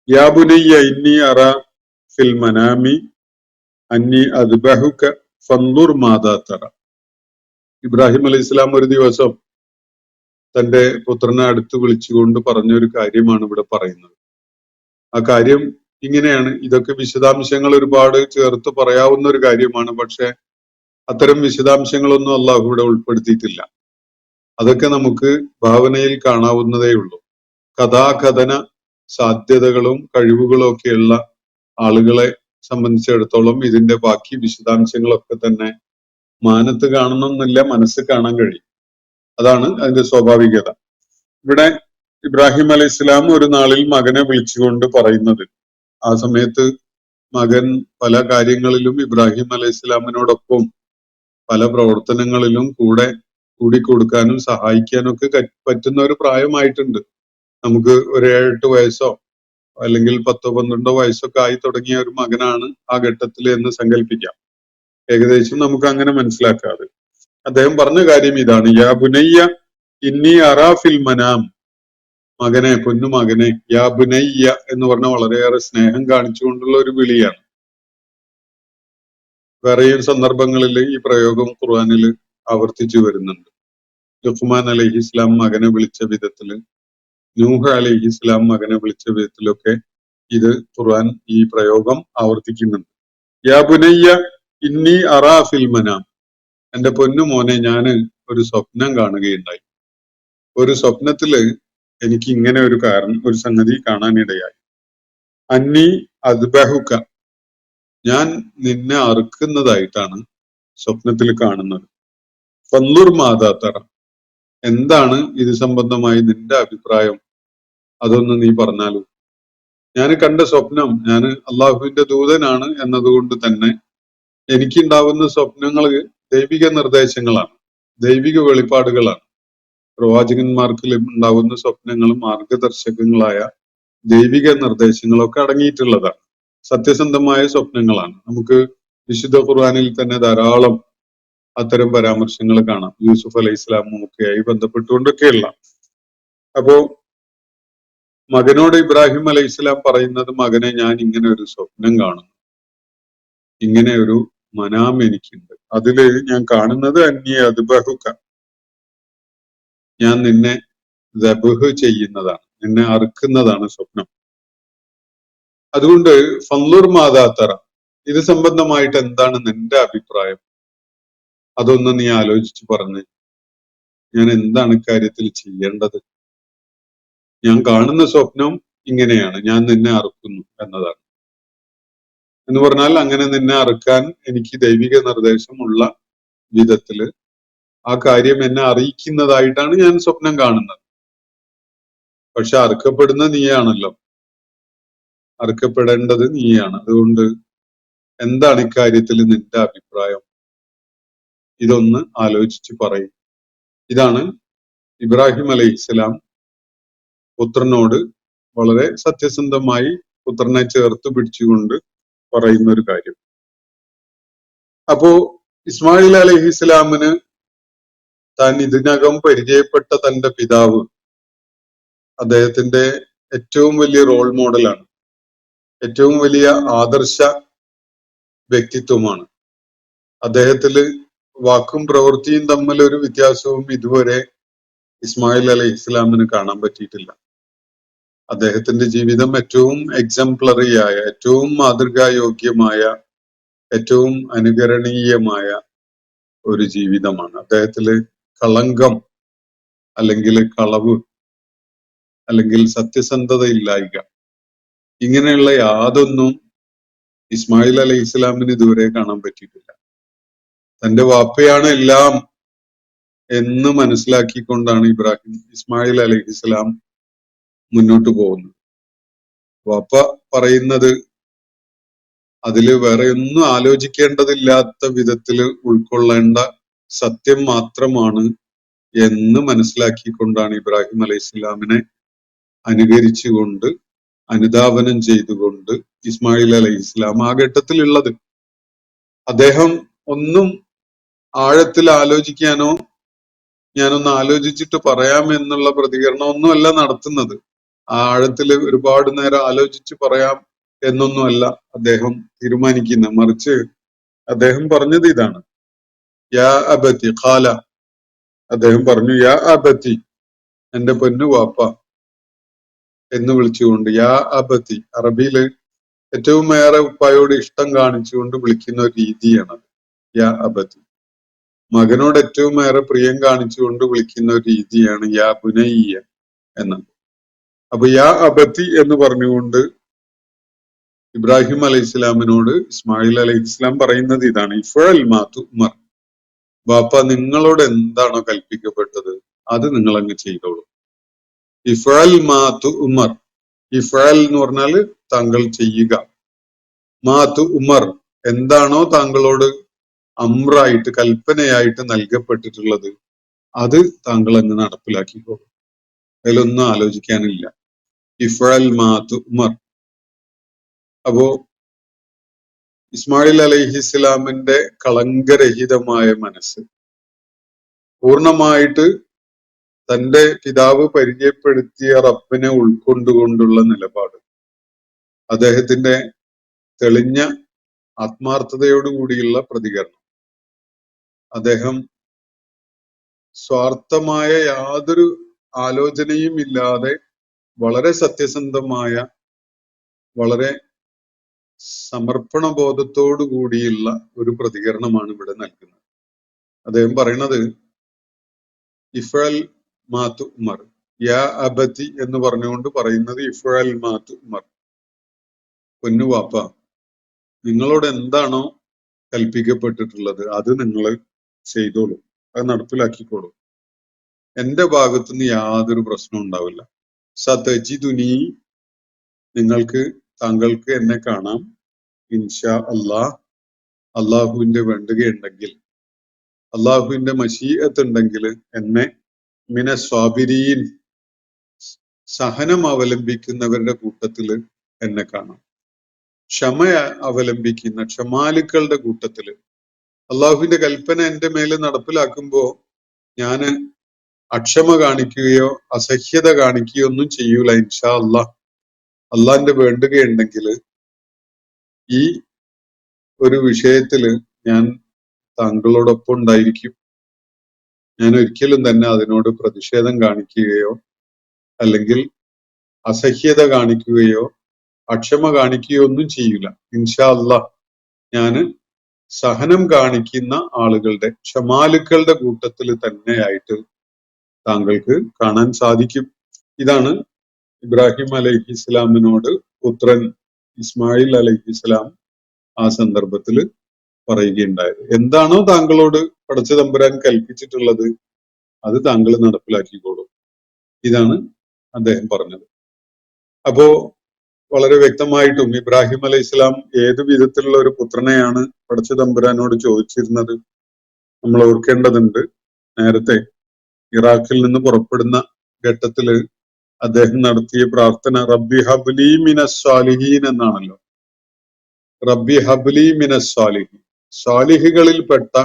യാ ബുനയ്യ ഇന്നി അറാ ഫിൽ മനാമി അന്നി അദ്ബഹുക ഫൻദുർ മാദാ തറ. ഇബ്രാഹിം അലൈഹി ഇസ്ലാം ഒരു ദിവസം തന്റെ പുത്രനെ അടുത്ത് വിളിച്ചുകൊണ്ട് പറഞ്ഞൊരു കാര്യമാണ് ഇവിടെ പറയുന്നത്. ആ കാര്യം ഇങ്ങനെയാണ്. ഇതൊക്കെ വിശദാംശങ്ങൾ ഒരുപാട് ചേർത്ത് പറയാവുന്ന ഒരു കാര്യമാണ്. പക്ഷെ അത്തരം വിശദാംശങ്ങളൊന്നും അള്ളാഹു ഇവിടെ ഉൾപ്പെടുത്തിയിട്ടില്ല. അതൊക്കെ നമുക്ക് ഭാവനയിൽ കാണാവുന്നതേ ഉള്ളൂ. കഥാകഥന സാധ്യതകളും കഴിവുകളും ഒക്കെയുള്ള ആളുകളെ സംബന്ധിച്ചിടത്തോളം ഇതിന്റെ ബാക്കി വിശദാംശങ്ങളൊക്കെ തന്നെ മാനത്ത് കാണണമെന്നില്ല, മനസ്സ് കാണാൻ കഴിയും. അതാണ് അതിന്റെ സ്വാഭാവികത. ഇവിടെ ഇബ്രാഹിം അലൈഹി ഇസ്ലാം ഒരു നാളിൽ മകനെ വിളിച്ചുകൊണ്ട് പറയുന്നത്, ആ സമയത്ത് മകൻ പല കാര്യങ്ങളിലും ഇബ്രാഹിം അലൈഹി ഇസ്ലാമിനോടൊപ്പം പല പ്രവർത്തനങ്ങളിലും കൂടിക്കൊടുക്കാനും സഹായിക്കാനും ഒക്കെ പറ്റുന്ന ഒരു പ്രായമായിട്ടുണ്ട്. നമുക്ക് ഒരു 7-8 വയസ്സോ അല്ലെങ്കിൽ 10-12 വയസ്സൊക്കെ ആയി തുടങ്ങിയ ഒരു മകനാണ് ആ ഘട്ടത്തിൽ എന്ന് സങ്കല്പിക്കാം. ഏകദേശം നമുക്ക് അങ്ങനെ മനസ്സിലാക്കാതെ അദ്ദേഹം പറഞ്ഞ കാര്യം ഇതാണ്, യാ ബുനയ്യ ഇന്നി അറാ ഫിൽ മനാം. മകനെ, പൊന്നു മകനെ, യാ ബുനയ്യ എന്ന് പറഞ്ഞ വളരെയേറെ സ്നേഹം കാണിച്ചുകൊണ്ടുള്ള ഒരു വിളിയാണ്. വേറെയും സന്ദർഭങ്ങളിൽ ഈ പ്രയോഗം ഖുർആനിൽ ആവർത്തിച്ചു വരുന്നുണ്ട്. ലുഖ്മാൻ അലൈഹി ഇസ്ലാം മകനെ വിളിച്ച വിധത്തില്, നൂഹ് അലൈഹി ഇസ്ലാം മകനെ വിളിച്ച വിധത്തിലൊക്കെ ഇത് ഖുർആൻ ഈ പ്രയോഗം ആവർത്തിക്കുന്നുണ്ട്. യാ ബുനയ്യ ഇന്നി അറാ ഫിൽ മനാം. എന്റെ പൊന്നു മോനെ, ഞാൻ ഒരു സ്വപ്നം കാണുകയുണ്ടായി. ഒരു സ്വപ്നത്തില് എനിക്ക് ഇങ്ങനെ ഒരു സംഗതി കാണാനിടയായി. അന്നി അദ്ബഹുക, ഞാൻ നിന്നെ അറുക്കുന്നതായിട്ടാണ് സ്വപ്നത്തിൽ കാണുന്നത്. ഫൻളുർ മാതാ തറ, എന്താണ് ഇത് സംബന്ധമായി നിന്റെ അഭിപ്രായം, അതൊന്ന് നീ പറഞ്ഞാലോ. ഞാൻ കണ്ട സ്വപ്നം, ഞാൻ അള്ളാഹുവിന്റെ ദൂതനാണ് എന്നതുകൊണ്ട് തന്നെ എനിക്കുണ്ടാവുന്ന സ്വപ്നങ്ങൾ ദൈവിക നിർദ്ദേശങ്ങളാണ്, ദൈവിക വെളിപ്പാടുകളാണ്. പ്രവാചകന്മാർക്ക് ഉണ്ടാവുന്ന സ്വപ്നങ്ങളും മാർഗദർശകങ്ങളായ ദൈവിക നിർദ്ദേശങ്ങളൊക്കെ അടങ്ങിയിട്ടുള്ളതാണ്. സത്യസന്ധമായ സ്വപ്നങ്ങളാണ്. നമുക്ക് വിശുദ്ധ ഖുർആനിൽ തന്നെ ധാരാളം അത്തരം പരാമർശങ്ങൾ കാണാം, യൂസുഫ് അലൈഹി ഇസ്ലാമും ഒക്കെയായി ബന്ധപ്പെട്ടുകൊണ്ടൊക്കെയുള്ള. അപ്പോ മകനോട് ഇബ്രാഹിം അലൈഹി ഇസ്ലാം പറയുന്നത്, മകനെ, ഞാൻ ഇങ്ങനെ ഒരു സ്വപ്നം കാണുന്നു, ഇങ്ങനെ ഒരു മനാം എനിക്കുണ്ട്. അതില് ഞാൻ കാണുന്നത് അന്യ അദ്ബഹുക, ഞാൻ നിന്നെ ദബ്ഹ് ചെയ്യുന്നതാണ്, നിന്നെ അറുക്കുന്നതാണ് സ്വപ്നം. അതുകൊണ്ട് ഫൻളുർ മാതാ തറ, ഇത് സംബന്ധമായിട്ട് എന്താണ് നിന്റെ അഭിപ്രായം, അതൊന്ന് നീ ആലോചിച്ച് പറഞ്ഞ്, ഞാൻ എന്താണ് ഇക്കാര്യത്തിൽ ചെയ്യേണ്ടത്. ഞാൻ കാണുന്ന സ്വപ്നം ഇങ്ങനെയാണ്, ഞാൻ നിന്നെ അറുക്കുന്നു എന്നതാണ്. എന്ന് പറഞ്ഞാൽ അങ്ങനെ നിന്നെ അറുക്കാൻ എനിക്ക് ദൈവിക നിർദ്ദേശമുള്ള വിധത്തില് ആ കാര്യം എന്നെ അറിയിക്കുന്നതായിട്ടാണ് ഞാൻ സ്വപ്നം കാണുന്നത്. പക്ഷെ അറുക്കപ്പെടുന്ന നീയാണല്ലോ, അറുക്കപ്പെടേണ്ടത് നീയാണ്. അതുകൊണ്ട് എന്താണ് ഇക്കാര്യത്തിൽ നിന്റെ അഭിപ്രായം, ഇതൊന്ന് ആലോചിച്ച് പറയും. ഇതാണ് ഇബ്രാഹിം അലൈഹി ഇസ്ലാം പുത്രനോട് വളരെ സത്യസന്ധമായി പുത്രനെ ചേർത്ത് പിടിച്ചുകൊണ്ട് പറയുന്ന ഒരു കാര്യം. അപ്പോ ഇസ്മായിൽ അലൈഹി ഇസ്ലാമിന് താൻ ഇതിനകം പരിചയപ്പെട്ട തന്റെ പിതാവ് അദ്ദേഹത്തിന്റെ ഏറ്റവും വലിയ റോൾ മോഡലാണ്, ഏറ്റവും വലിയ ആദർശ വ്യക്തിത്വമാണ്. അദ്ദേഹത്തില് വാക്കും പ്രവൃത്തിയും തമ്മിൽ ഒരു വ്യത്യാസവും ഇതുവരെ ഇസ്മായിൽ അലൈഹി ഇസ്ലാമിന് കാണാൻ പറ്റിയിട്ടില്ല. അദ്ദേഹത്തിന്റെ ജീവിതം ഏറ്റവും എക്സംപ്ലറിയായ, ഏറ്റവും മാതൃകായോഗ്യമായ, ഏറ്റവും അനുകരണീയമായ ഒരു ജീവിതമാണ്. അദ്ദേഹത്തില് കളങ്കം അല്ലെങ്കിൽ കളവ് അല്ലെങ്കിൽ സത്യസന്ധത ഇല്ലായ്ക, ഇങ്ങനെയുള്ള യാതൊന്നും ഇസ്മായിൽ അലൈഹി ഇസ്ലാമിന് ഇതുവരെ കാണാൻ പറ്റിയിട്ടില്ല. തന്റെ വാപ്പയാണ് എല്ലാം എന്ന് മനസ്സിലാക്കിക്കൊണ്ടാണ് ഇസ്മായിൽ അലൈഹി ഇസ്ലാം മുന്നോട്ട് പോകുന്നത്. വാപ്പ പറയുന്നത് അതില് വേറെ ഒന്നും ആലോചിക്കേണ്ടതില്ലാത്ത വിധത്തില് ഉൾക്കൊള്ളേണ്ട സത്യം മാത്രമാണ് എന്ന് മനസ്സിലാക്കിക്കൊണ്ടാണ് ഇബ്രാഹിം അലൈഹി ഇസ്ലാമിനെ അനുകരിച്ചുകൊണ്ട്, അനുധാവനം ചെയ്തുകൊണ്ട് ഇസ്മായിൽ അലൈഹി ഇസ്ലാം ആ ഘട്ടത്തിലുള്ളത്. അദ്ദേഹം ഒന്നും ആഴത്തിൽ ആലോചിക്കാനോ ഞാനൊന്ന് ആലോചിച്ചിട്ട് പറയാം എന്നുള്ള പ്രതികരണം ഒന്നുമല്ല നടത്തുന്നത്. ആ ആഴത്തില് ഒരുപാട് നേരം ആലോചിച്ച് പറയാം എന്നൊന്നുമല്ല അദ്ദേഹം തീരുമാനിക്കുന്നത്. മറിച്ച് അദ്ദേഹം പറഞ്ഞത് ഇതാണ്, യാ അബത്തി ഖാല, അദ്ദേഹം പറഞ്ഞു, യാ അബത്തി, എന്റെ പൊന്നു വാപ്പ എന്ന് വിളിച്ചുകൊണ്ട്. യാ അബത്തി അറബിയില് ഏറ്റവും ഏറെ ഉപ്പായോട് ഇഷ്ടം കാണിച്ചുകൊണ്ട് വിളിക്കുന്ന ഒരു രീതിയാണത്, യാ അബത്തി. മകനോട് ഏറ്റവും ഏറെ പ്രിയം കാണിച്ചുകൊണ്ട് വിളിക്കുന്ന ഒരു രീതിയാണ് യാ ബുനയ്യ എന്നത്. അപ്പൊ യാ അബത്തി എന്ന് പറഞ്ഞുകൊണ്ട് ഇബ്രാഹിം അലൈഹി ഇസ്ലാമിനോട് ഇസ്മായിൽ അലൈഹി ഇസ്ലാം പറയുന്നത് ഇതാണ്, ഇഫ്അൽ മാ തുഅ്മർ, ബാപ്പ നിങ്ങളോട് എന്താണോ കൽപ്പിക്കപ്പെട്ടത് അത് നിങ്ങൾ അങ്ങ് ചെയ്തോളൂ. ഇഫ്അൽ മാ തുഅ്മർ, ഇഫ്അൽ എന്ന് പറഞ്ഞാൽ താങ്കൾ ചെയ്യുക, മാ തുഅ്മർ, എന്താണോ താങ്കളോട് അമ്രായിട്ട്, കൽപ്പനയായിട്ട് നൽകപ്പെട്ടിട്ടുള്ളത് അത് താങ്കൾ അങ്ങ് നടപ്പിലാക്കിക്കോളൂ, അതിലൊന്നും ആലോചിക്കാനില്ല. ഇഫ്അൽ മാ തുഅ്മർ. അപ്പോ ഇസ്മായിൽ അലൈഹി ഇസ്ലാമിന്റെ കളങ്കരഹിതമായ മനസ്സ് പൂർണ്ണമായിട്ട് തന്റെ പിതാവ് പരിചയപ്പെടുത്തിയ റബ്ബിനെ ഉൾക്കൊണ്ടുകൊണ്ടുള്ള നിലപാട്, അദ്ദേഹത്തിന്റെ തെളിഞ്ഞ ആത്മാർത്ഥതയോടുകൂടിയുള്ള പ്രതികരണം, അദ്ദേഹം സ്വാർത്ഥമായ യാതൊരു ആലോചനയും ഇല്ലാതെ വളരെ സത്യസന്ധമായ, വളരെ സമർപ്പണ ബോധത്തോടു കൂടിയുള്ള ഒരു പ്രതികരണമാണ് ഇവിടെ നൽകുന്നത്. അദ്ദേഹം പറയണത് ഇഫ്അൽ മാതു ഉമർ, യാ അബതി എന്ന് പറഞ്ഞുകൊണ്ട് പറയുന്നത് ഇഫ്അൽ മാതു ഉമർ, പൊന്നു വാപ്പ, നിങ്ങളോട് എന്താണോ കൽപ്പിക്കപ്പെട്ടിട്ടുള്ളത് അത് നിങ്ങൾ ചെയ്തോളൂ, അത് നടപ്പിലാക്കിക്കോളൂ. എന്റെ ഭാഗത്തുനിന്ന് യാതൊരു പ്രശ്നവും ഉണ്ടാവില്ല. സതജിദുനി, താങ്കൾക്ക് എന്നെ കാണാം, ഇൻഷാ അല്ലാഹ്, അള്ളാഹുവിന്റെ വേണ്ടുകയുണ്ടെങ്കിൽ, അള്ളാഹുവിന്റെ മശീഅത്ത് ഉണ്ടെങ്കിൽ എന്നെ മിന സ്വാബിരീൻ, സഹനം അവലംബിക്കുന്നവരുടെ കൂട്ടത്തില് എന്നെ കാണാം. ക്ഷമ അവലംബിക്കുന്ന ക്ഷമാലുക്കളുടെ കൂട്ടത്തില്. അള്ളാഹുവിന്റെ കൽപ്പന എന്റെ മേലെ നടപ്പിലാക്കുമ്പോ ഞാന് അക്ഷമ കാണിക്കുകയോ അസഹ്യത കാണിക്കുകയോ ഒന്നും ചെയ്യൂല. ഇൻഷാ അല്ലാഹ്, അള്ളാഹിന്റെ വേണ്ടുകയുണ്ടെങ്കിൽ ഈ ഒരു വിഷയത്തില് ഞാൻ താങ്കളോടൊപ്പം ഉണ്ടായിരിക്കും. ഞാൻ ഒരിക്കലും തന്നെ അതിനോട് പ്രതിഷേധം കാണിക്കുകയോ അല്ലെങ്കിൽ അസഹ്യത കാണിക്കുകയോ അക്ഷമ കാണിക്കുകയോ ഒന്നും ചെയ്യൂല. ഇൻഷാ അല്ലാഹ്, ഞാന് സഹനം കാണിക്കുന്ന ആളുകളുടെ, ക്ഷമാലുക്കളുടെ കൂട്ടത്തിൽ തന്നെയായിട്ട് താങ്കൾക്ക് കാണാൻ സാധിക്കും. ഇതാണ് ഇബ്രാഹിം അലൈഹിസ്സലാമിനോട് പുത്രൻ ഇസ്മായിൽ അലൈഹിസ്സലാം ആ സന്ദർഭത്തിൽ പറയുകയുണ്ടായത്. എന്താണോ താങ്കളോട് പടച്ച തമ്പുരാൻ കൽപ്പിച്ചിട്ടുള്ളത് അത് താങ്കൾ നടപ്പിലാക്കിക്കോളൂ. ഇതാണ് അദ്ദേഹം പറഞ്ഞത്. അപ്പോ വളരെ വ്യക്തമായിട്ടും ഇബ്രാഹിം അലൈഹിസ്സലാം ഏത് വിധത്തിലുള്ള ഒരു പുത്രനെയാണ് പടച്ച തമ്പുരാനോട് ചോദിച്ചിരുന്നത് നമ്മൾ ഓർക്കേണ്ടതുണ്ട്. നേരത്തെ ഇറാഖിൽ നിന്ന് പുറപ്പെടുന്ന ഘട്ടത്തില് അദ്ദേഹം നടത്തിയ പ്രാർത്ഥന റബ്ബി ഹബ്ലി മിനസ് സ്വാലിഹീൻ എന്നാണല്ലോ. റബ്ബി ഹബ്ലി മിനസ് സ്വാലിഹീൻ, സ്വാലിഹികളിൽപ്പെട്ട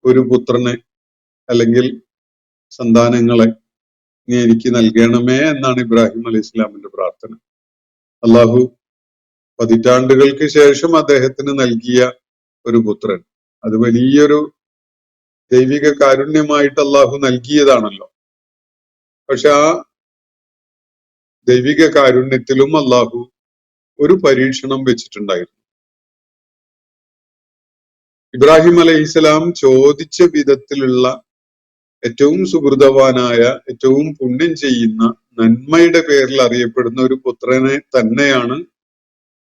ഒരു പുത്രനെ അല്ലെങ്കിൽ സന്താനങ്ങളെ നീ എനിക്ക് നൽകണമേ എന്നാണ് ഇബ്രാഹിം അലൈഹി ഇസ്ലാമിന്റെ പ്രാർത്ഥന. അള്ളാഹു പതിറ്റാണ്ടുകൾക്ക് ശേഷം അദ്ദേഹത്തിന് നൽകിയ ഒരു പുത്രൻ, അത് വലിയൊരു ദൈവിക കാരുണ്യമായിട്ട് അള്ളാഹു നൽകിയതാണല്ലോ. പക്ഷെ ആ ദൈവിക കാരുണ്യത്തിലും അള്ളാഹു ഒരു പരീക്ഷണം വെച്ചിട്ടുണ്ടായിരുന്നു. ഇബ്രാഹിം അലൈഹിസ്സലാം ചോദിച്ച വിധത്തിലുള്ള ഏറ്റവും സുഹൃതവാനായ, ഏറ്റവും പുണ്യം ചെയ്യുന്ന, നന്മയുടെ പേരിൽ അറിയപ്പെടുന്ന ഒരു പുത്രനെ തന്നെയാണ്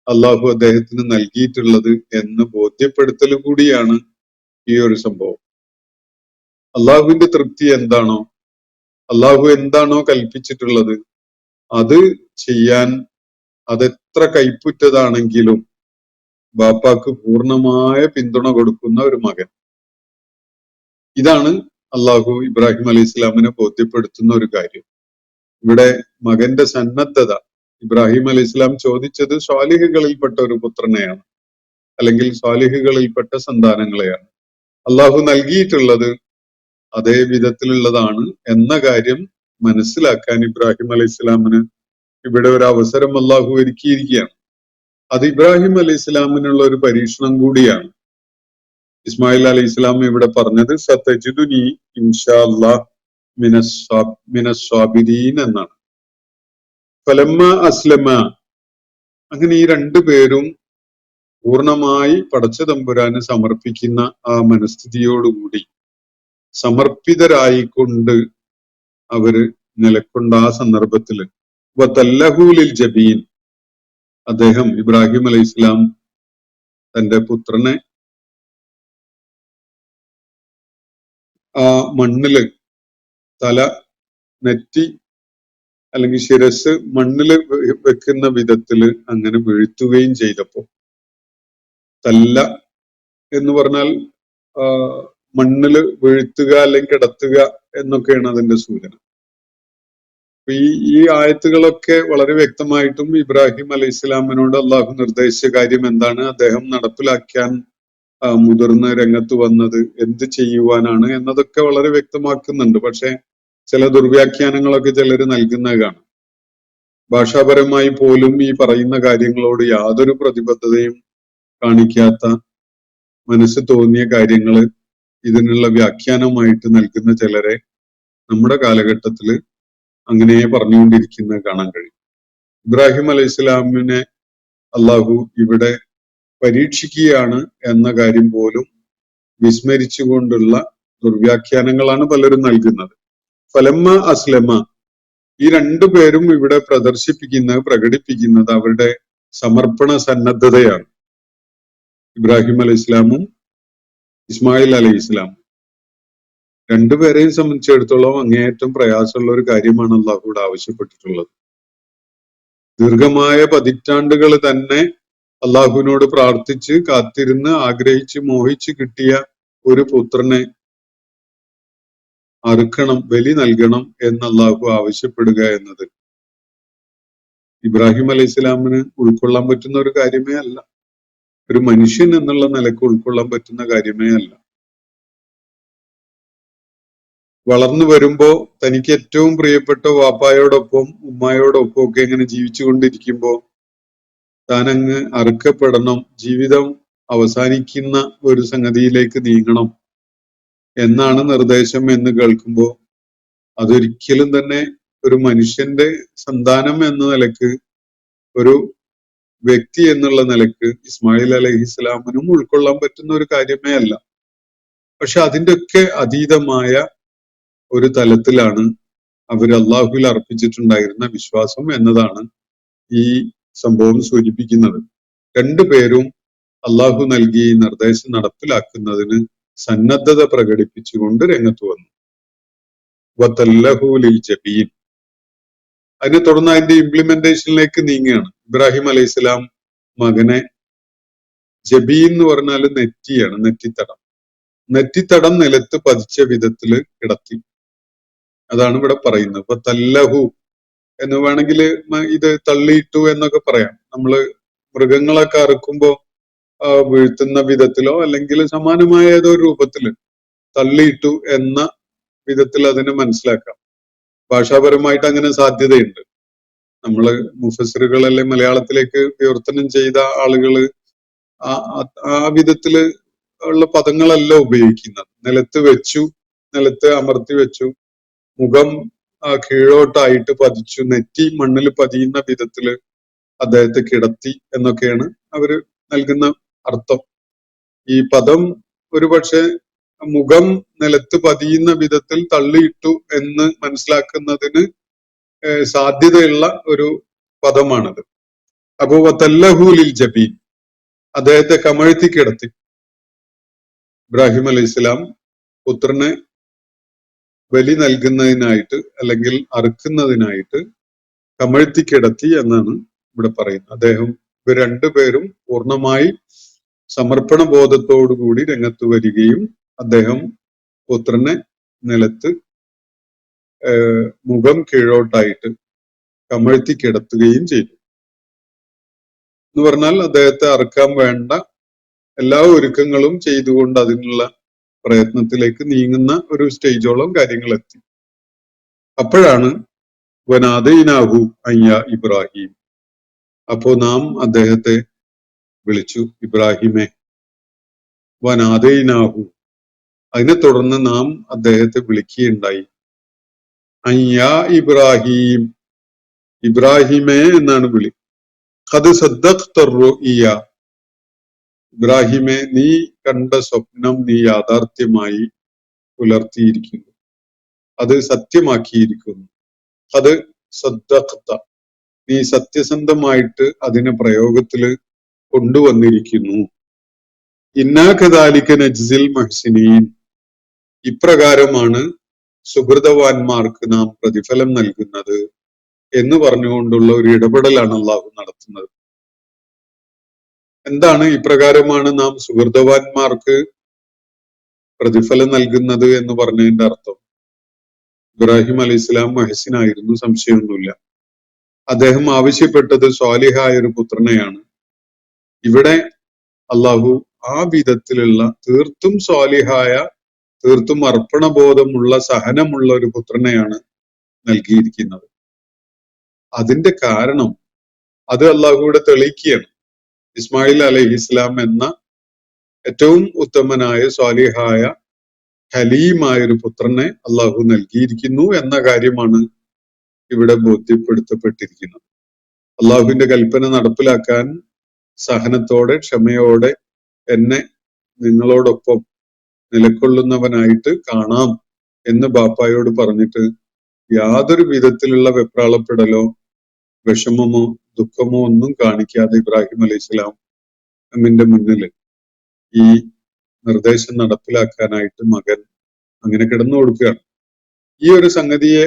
അള്ളാഹു അദ്ദേഹത്തിന് നൽകിയിട്ടുള്ളത് എന്ന് ബോധ്യപ്പെടുത്തൽ കൂടിയാണ് ഈ ഒരു സംഭവം. അള്ളാഹുവിന്റെ തൃപ്തി എന്താണോ, അള്ളാഹു എന്താണോ കൽപ്പിച്ചിട്ടുള്ളത് അത് ചെയ്യാൻ അതെത്ര കൈപ്പുറ്റതാണെങ്കിലും ബാപ്പാക്ക് പൂർണ്ണമായ പിന്തുണ കൊടുക്കുന്ന ഒരു മകൻ. ഇതാണ് അള്ളാഹു ഇബ്രാഹിം അലൈഹി ഇസ്ലാമിനെ ബോധ്യപ്പെടുത്തുന്ന ഒരു കാര്യം. ഇവിടെ മകന്റെ സന്നദ്ധത, ഇബ്രാഹിം അലൈഹി ഇസ്ലാം ചോദിച്ചത് സ്വാലിഹുകളിൽപ്പെട്ട ഒരു പുത്രനെയാണ്, അല്ലെങ്കിൽ സ്വാലിഹുകളിൽപ്പെട്ട സന്താനങ്ങളെയാണ്. അള്ളാഹു നൽകിയിട്ടുള്ളത് അതേ വിധത്തിലുള്ളതാണ് എന്ന കാര്യം മനസ്സിലാക്കാൻ ഇബ്രാഹിം അലൈഹി ഇസ്ലാമിന് ഇവിടെ ഒരു അവസരം അള്ളാഹു ഒരുക്കിയിരിക്കുകയാണ്. അത് ഇബ്രാഹിം അലൈഹി ഇസ്ലാമിനുള്ള ഒരു പരീക്ഷണം കൂടിയാണ്. ഇസ്മായിൽ അലൈഹി ഇസ്ലാം ഇവിടെ പറഞ്ഞത് സതജിദുനി ഇൻഷാ അല്ലാഹ് മിനസ് സ്വാബിരീൻ എന്നാണ്. ഫലമ്മ അസ്ലമ, അങ്ങനെ ഈ രണ്ടു പേരും പൂർണ്ണമായി പടച്ച തമ്പുരാന് സമർപ്പിക്കുന്ന ആ മനസ്ഥിതിയോടുകൂടി സമർപ്പിതരായിക്കൊണ്ട് അവര് നിലക്കൊണ്ട ആ സന്ദർഭത്തില് വതല്ലഹൂലിൽ ജബീൻ, അദ്ദേഹം ഇബ്രാഹിം അലൈഹി ഇസ്ലാം തന്റെ പുത്രനെ ആ മണ്ണില്, തല, നെറ്റി അല്ലെങ്കിൽ ശിരസ് മണ്ണില് വെക്കുന്ന വിധത്തില് അങ്ങനെ വീഴ്ത്തുകയും ചെയ്തപ്പോ, തല്ല എന്ന് പറഞ്ഞാൽ മണ്ണില് വീഴ്ത്തുക അല്ലെങ്കിൽ കിടത്തുക എന്നൊക്കെയാണ് അതിന്റെ സൂചന. ഈ ആയത്തുകളൊക്കെ വളരെ വ്യക്തമായിട്ടും ഇബ്രാഹിം അലൈഹി ഇസ്ലാമിനോട് അള്ളാഹു നിർദ്ദേശിച്ച കാര്യം എന്താണ്, അദ്ദേഹം നടപ്പിലാക്കാൻ മുതിർന്ന് രംഗത്ത് വന്നത് എന്ത് ചെയ്യുവാനാണ് എന്നതൊക്കെ വളരെ വ്യക്തമാക്കുന്നുണ്ട്. പക്ഷെ ചില ദുർവ്യാഖ്യാനങ്ങളൊക്കെ ചിലര് നൽകുന്നത് കാണാം. ഭാഷാപരമായി പോലും ഈ പറയുന്ന കാര്യങ്ങളോട് യാതൊരു പ്രതിബദ്ധതയും കാണിക്കാത്ത, മനസ്സ് തോന്നിയ കാര്യങ്ങള് ഇതിനുള്ള വ്യാഖ്യാനമായിട്ട് നൽകുന്ന ചിലരെ നമ്മുടെ കാലഘട്ടത്തില് അങ്ങനെ പറഞ്ഞുകൊണ്ടിരിക്കുന്നത് കാണാൻ കഴിയും. ഇബ്രാഹിം അലൈഹി ഇസ്ലാമിനെ അള്ളാഹു ഇവിടെ പരീക്ഷിക്കുകയാണ് എന്ന കാര്യം പോലും വിസ്മരിച്ചുകൊണ്ടുള്ള ദുർവ്യാഖ്യാനങ്ങളാണ് പലരും നൽകുന്നത്. ഫലമ്മ അസ്ലമ, ഈ രണ്ടുപേരും ഇവിടെ പ്രകടിപ്പിക്കുന്നത് അവരുടെ സമർപ്പണ സന്നദ്ധതയാണ്. ഇബ്രാഹിം അലൈഹി ഇസ്ലാമും ഇസ്മായിൽ അലൈഹി ഇസ്ലാമും രണ്ടുപേരെയും സംബന്ധിച്ചിടത്തോളം അങ്ങേയറ്റം പ്രയാസമുള്ള ഒരു കാര്യമാണ് അള്ളാഹുവോട് ആവശ്യപ്പെട്ടിട്ടുള്ളത്. ദീർഘമായ പതിറ്റാണ്ടുകൾ തന്നെ അള്ളാഹുവിനോട് പ്രാർത്ഥിച്ച് കാത്തിരുന്ന് ആഗ്രഹിച്ച് മോഹിച്ച് കിട്ടിയ ഒരു പുത്രനെ അറുക്കണം, ബലി നൽകണം എന്ന് അള്ളാഹു ആവശ്യപ്പെടുക എന്നത് ഇബ്രാഹിം അലൈഹി ഇസ്ലാമിന് ഉൾക്കൊള്ളാൻ പറ്റുന്ന ഒരു കാര്യമേ അല്ല. ഒരു മനുഷ്യൻ എന്നുള്ള നിലക്ക് ഉൾക്കൊള്ളാൻ പറ്റുന്ന കാര്യമേ അല്ല. വളർന്നു വരുമ്പോ തനിക്ക് ഏറ്റവും പ്രിയപ്പെട്ട വാപ്പായോടൊപ്പം ഉമ്മായോടൊപ്പം ഒക്കെ ഇങ്ങനെ ജീവിച്ചുകൊണ്ടിരിക്കുമ്പോ താൻ അങ്ങ് അറുക്കപ്പെടണം, ജീവിതം അവസാനിക്കുന്ന ഒരു സംഗതിയിലേക്ക് നീങ്ങണം എന്നാണ് നിർദ്ദേശം എന്ന് കേൾക്കുമ്പോൾ അതൊരിക്കലും തന്നെ ഒരു മനുഷ്യന്റെ സന്താനം എന്ന നിലക്ക്, ഒരു വ്യക്തി എന്നുള്ള നിലക്ക് ഇസ്മായിൽ അലൈഹി ഇസ്ലാമിനും ഉൾക്കൊള്ളാൻ പറ്റുന്ന ഒരു കാര്യമേ അല്ല. പക്ഷെ അതിൻ്റെ ഒക്കെ അതീതമായ ഒരു തലത്തിലാണ് അവർ അള്ളാഹുവിൽ അർപ്പിച്ചിട്ടുണ്ടായിരുന്ന വിശ്വാസം എന്നതാണ് ഈ സംഭവം സൂചിപ്പിക്കുന്നത്. രണ്ടുപേരും അള്ളാഹു നൽകിയ ഈ നിർദ്ദേശം നടപ്പിലാക്കുന്നതിന് സന്നദ്ധത പ്രകടിപ്പിച്ചുകൊണ്ട് രംഗത്ത് വന്നു. വതല്ലഹു ലിൽ ജബീൻ, അതിനെ തുടർന്ന് അതിന്റെ ഇംപ്ലിമെന്റേഷനിലേക്ക് നീങ്ങുകയാണ്. ഇബ്രാഹിം അലൈഹി സ്വലാം മകനെ, ജബീൻ എന്ന് പറഞ്ഞാൽ നെറ്റിയാണ്, നെറ്റിത്തടം നിലത്ത് പതിച്ച വിധത്തില് കിടത്തി. അതാണ് ഇവിടെ പറയുന്നത്. ഇപ്പൊ തല്ലഹു എന്ന് വേണമെങ്കിൽ ഇത് തള്ളിയിട്ടു എന്നൊക്കെ പറയാം. നമ്മള് മൃഗങ്ങളൊക്കെ അറുക്കുമ്പോ വീഴ്ത്തുന്ന വിധത്തിലോ അല്ലെങ്കിൽ സമാനമായ ഏതോ രൂപത്തില് തള്ളിയിട്ടു എന്ന വിധത്തിൽ അതിനെ മനസ്സിലാക്കാം. ഭാഷാപരമായിട്ട് അങ്ങനെ സാധ്യതയുണ്ട്. നമ്മള് മുഫസ്സിറുകളല്ലേ മലയാളത്തിലേക്ക് വിവർത്തനം ചെയ്ത ആളുകള് ആ വിധത്തില് ഉള്ള പദങ്ങളല്ല ഉപയോഗിക്കുന്നത്. നിലത്ത് വെച്ചു, നിലത്ത് അമർത്തി വെച്ചു, മുഖം കീഴോട്ടായിട്ട് പതിച്ചു, നെറ്റി മണ്ണിൽ പതിയുന്ന വിധത്തില് അദ്ദേഹത്തെ കിടത്തി എന്നൊക്കെയാണ് അവര് നൽകുന്ന അർത്ഥം. ഈ പദം ഒരുപക്ഷെ മുഖം നിലത്ത് പതിയുന്ന വിധത്തിൽ തള്ളിയിട്ടു എന്ന് മനസ്സിലാക്കുന്നതിന് സാധ്യതയുള്ള ഒരു പദമാണത്. അപ്പോ വതല്ലഹു ലിൽ ജബീൻ, അദ്ദേഹത്തെ കമഴ്ത്തി കിടത്തി. ഇബ്രാഹിം അലൈഹി സ്വലാം പുത്രനെ ബലി നൽകുന്നതിനായിട്ട് അല്ലെങ്കിൽ അറുക്കുന്നതിനായിട്ട് കമഴ്ത്തി കിടത്തി എന്നാണ് ഇവിടെ പറയുന്നത്. ഇവർ രണ്ടുപേരും പൂർണ്ണമായി സമർപ്പണ ബോധത്തോടുകൂടി രംഗത്ത് വരികയും അദ്ദേഹം പുത്രനെ നിലത്ത് മുഖം കീഴോട്ടായിട്ട് കമഴ്ത്തി കിടത്തുകയും ചെയ്തു. എന്ന് പറഞ്ഞാൽ അദ്ദേഹത്തെ അറുക്കാൻ വേണ്ട എല്ലാ ഒരുക്കങ്ങളും ചെയ്തുകൊണ്ട് അതിനുള്ള പ്രയത്നത്തിലേക്ക് നീങ്ങുന്ന ഒരു സ്റ്റേജോളം കാര്യങ്ങൾ എത്തി. അപ്പോഴാണ് വനാദൈനാഹു അയ്യ ഇബ്രാഹിം, അപ്പോ നാം അദ്ദേഹത്തെ വിളിച്ചു, ഇബ്രാഹിമെ. വനാദൈനാഹു, അതിനെ തുടർന്ന് നാം അദ്ദേഹത്തെ വിളിക്കുകയുണ്ടായി. അയ്യ ഇബ്രാഹിം, ഇബ്രാഹിമേ എന്നാണ് വിളി. ഖദ് സദ്ദഖ്ത റുഇയ, ഇബ്രാഹിമെ നീ കണ്ട സ്വപ്നം നീ യാഥാർത്ഥ്യമായി പുലർത്തിയിരിക്കുന്നു, അത് സത്യമാക്കിയിരിക്കുന്നു. അത് സദ്ദഖ്ത, നീ സത്യസന്ധമായിട്ട് അതിനെ പ്രയോഗത്തില് കൊണ്ടുവന്നിരിക്കുന്നു. ഇന്നാ കദാലിക നജ്സിൽ മുഹ്സിനീൻ, ഇപ്രകാരമാണ് സുഹൃതവാന്മാർക്ക് നാം പ്രതിഫലം നൽകുന്നത് എന്ന് പറഞ്ഞുകൊണ്ടുള്ള ഒരു ഇടപെടലാണ് അള്ളാഹു നടത്തുന്നത്. എന്താണ് ഇപ്രകാരമാണ് നാം സുഹൃതവാന്മാർക്ക് പ്രതിഫലം നൽകുന്നത് എന്ന് പറഞ്ഞതിന്റെ അർത്ഥം? ഇബ്രാഹിം അലൈഹി സ്വലാം മുഹ്സിനായിരുന്നു, സംശയമൊന്നുമില്ല. അദ്ദേഹം ആവശ്യപ്പെട്ടത് സ്വാലിഹായ ഒരു പുത്രനെയാണ്. ഇവിടെ അള്ളാഹു ആ വിധത്തിലുള്ള തീർത്തും സ്വാലിഹായ, തീർത്തും അർപ്പണബോധമുള്ള, സഹനമുള്ള ഒരു പുത്രനെയാണ് നൽകിയിരിക്കുന്നത്. അതിന്റെ കാരണം അത് അള്ളാഹുവിടെ തെളിയിക്കുകയാണ്. ഇസ്മായിൽ അലൈഹി ഇസ്ലാം എന്ന ഏറ്റവും ഉത്തമനായ സ്വാലിഹായ ഹലീമായ ഒരു പുത്രനെ അള്ളാഹു നൽകിയിരിക്കുന്നു എന്ന കാര്യമാണ് ഇവിടെ ബോധ്യപ്പെടുത്തപ്പെട്ടിരിക്കുന്നത്. അള്ളാഹുവിന്റെ കൽപ്പന നടപ്പിലാക്കാൻ സഹനത്തോടെ, ക്ഷമയോടെ എന്നെ നിങ്ങളോടൊപ്പം നിലകൊള്ളുന്നവനായിട്ട് കാണാം എന്ന് ബാപ്പായോട് പറഞ്ഞിട്ട് യാതൊരു വിധത്തിലുള്ള വെപ്രാളപ്പെടലോ വിഷമമോ ദുഃഖമോ ഒന്നും കാണിക്കാതെ ഇബ്രാഹിം അലൈഹിസ്സലാമിന്റെ മുന്നിൽ ഈ നിർദ്ദേശം നടപ്പിലാക്കാനായിട്ട് മകൻ അങ്ങനെ കിടന്നു കൊടുക്കുകയാണ്. ഈ ഒരു സംഗതിയെ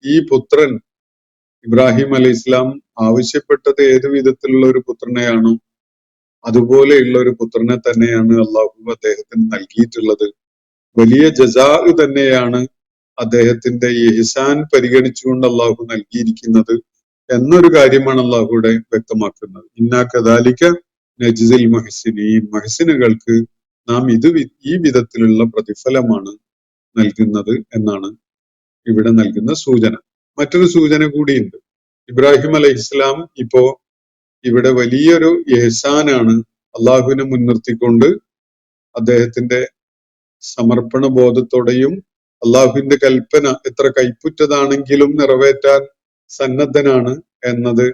ഈ പുത്രൻ ഇബ്രാഹിം അലൈഹിസ്സലാം ആവശ്യപ്പെട്ടത് ഏത് വിധത്തിലുള്ള ഒരു പുത്രനെയാണോ അതുപോലെയുള്ള ഒരു പുത്രനെ തന്നെയാണ് അള്ളാഹു അദ്ദേഹത്തിന് നൽകിയിട്ടുള്ളത്. വലിയ ജസാ തന്നെയാണ് അദ്ദേഹത്തിന്റെ ഇഹ്സാൻ പരിഗണിച്ചുകൊണ്ട് അള്ളാഹു നൽകിയിരിക്കുന്നത് എന്നൊരു കാര്യമാണ് അള്ളാഹുവിടെ വ്യക്തമാക്കുന്നത്. ഇന്നാ കദാലിക നജ്സിൽ മുഹ്സിനീൻ, മുഹ്സിനുകൾക്ക് നാം ഈ വിധത്തിലുള്ള പ്രതിഫലമാണ് നൽകുന്നത് എന്നാണ് ഇവിടെ നൽകുന്ന സൂചന. മറ്റൊരു സൂചന കൂടിയുണ്ട്. ഇബ്രാഹിം അലൈഹിസ്സലാം ഇപ്പോ ഇവിടെ വലിയൊരു ഇഹ്സാനാണ് അള്ളാഹുവിനെ മുൻനിർത്തിക്കൊണ്ട് അദ്ദേഹത്തിന്റെ സമർപ്പണ ബോധത്തോടെയും അള്ളാഹുവിന്റെ കൽപ്പന എത്ര കൈപ്പുറ്റതാണെങ്കിലും നിറവേറ്റാൻ സന്നദ്ധനാണ് എന്നത്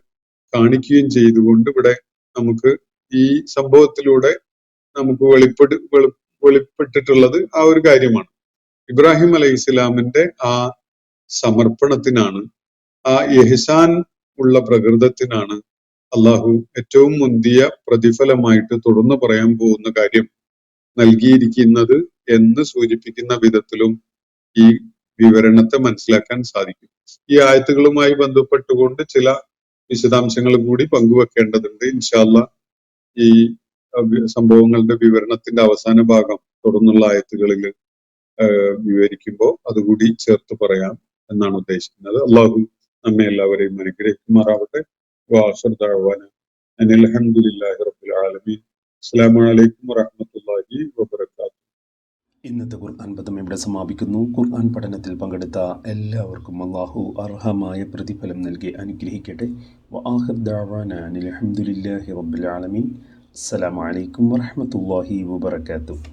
കാണിക്കുകയും ചെയ്തുകൊണ്ട് ഇവിടെ നമുക്ക് ഈ സംഭവത്തിലൂടെ നമുക്ക് വെളിപ്പെട്ടിട്ടുള്ളത് ആ ഒരു കാര്യമാണ്. ഇബ്രാഹിം അലൈഹിസ്സലാമിന്റെ ആ സമർപ്പണത്തിനാണ്, ആ ഇഹ്സാൻ ഉള്ള പ്രകൃതത്തിനാണ് അള്ളാഹു ഏറ്റവും മുന്തിയ പ്രതിഫലമായിട്ട് തുടർന്ന് പറയാൻ പോകുന്ന കാര്യം നൽകിയിരിക്കുന്നത് എന്ന് സൂചിപ്പിക്കുന്ന വിധത്തിലും ഈ വിവരണത്തെ മനസ്സിലാക്കാൻ സാധിക്കും. ഈ ആയത്തുകളുമായി ബന്ധപ്പെട്ടുകൊണ്ട് ചില വിശദാംശങ്ങൾ കൂടി പങ്കുവെക്കേണ്ടതുണ്ട്. ഇൻഷാ അല്ലാഹ് ഈ സംഭവങ്ങളുടെ വിവരണത്തിന്റെ അവസാന ഭാഗം തുടർന്നുള്ള ആയത്തുകളിൽ വിവരിക്കുമ്പോൾ അതുകൂടി ചേർത്ത് പറയാം എന്നാണ് ഉദ്ദേശിക്കുന്നത്. അള്ളാഹു നമ്മെ എല്ലാവരെയും അനുഗ്രഹിക്കുമാറാവട്ടെ. വാഖിർ ദഅവാന അനിൽ ഹംദുലില്ലാഹി റബ്ബിൽ ആലമീൻ. അസ്സലാമു അലൈക്കും വറഹ്മത്തുള്ളാഹി വബറകാതുഹു. ഇന്നത്തെ ഖുർആൻ പദം ഇവിടെ സമാപിക്കുന്നു. ഖുർആൻ പഠനത്തിൽ പങ്കെടുത്ത എല്ലാവർക്കും അല്ലാഹു അർഹമായ പ്രതിഫലം നൽകി അനുഗ്രഹിക്കട്ടെ. വആഖിർ ദഅവാന അനിൽ ഹംദുലില്ലാഹി റബ്ബിൽ ആലമീൻ. അസ്സലാമു അലൈക്കും വറഹ്മത്തുള്ളാഹി വബറകാതുഹു.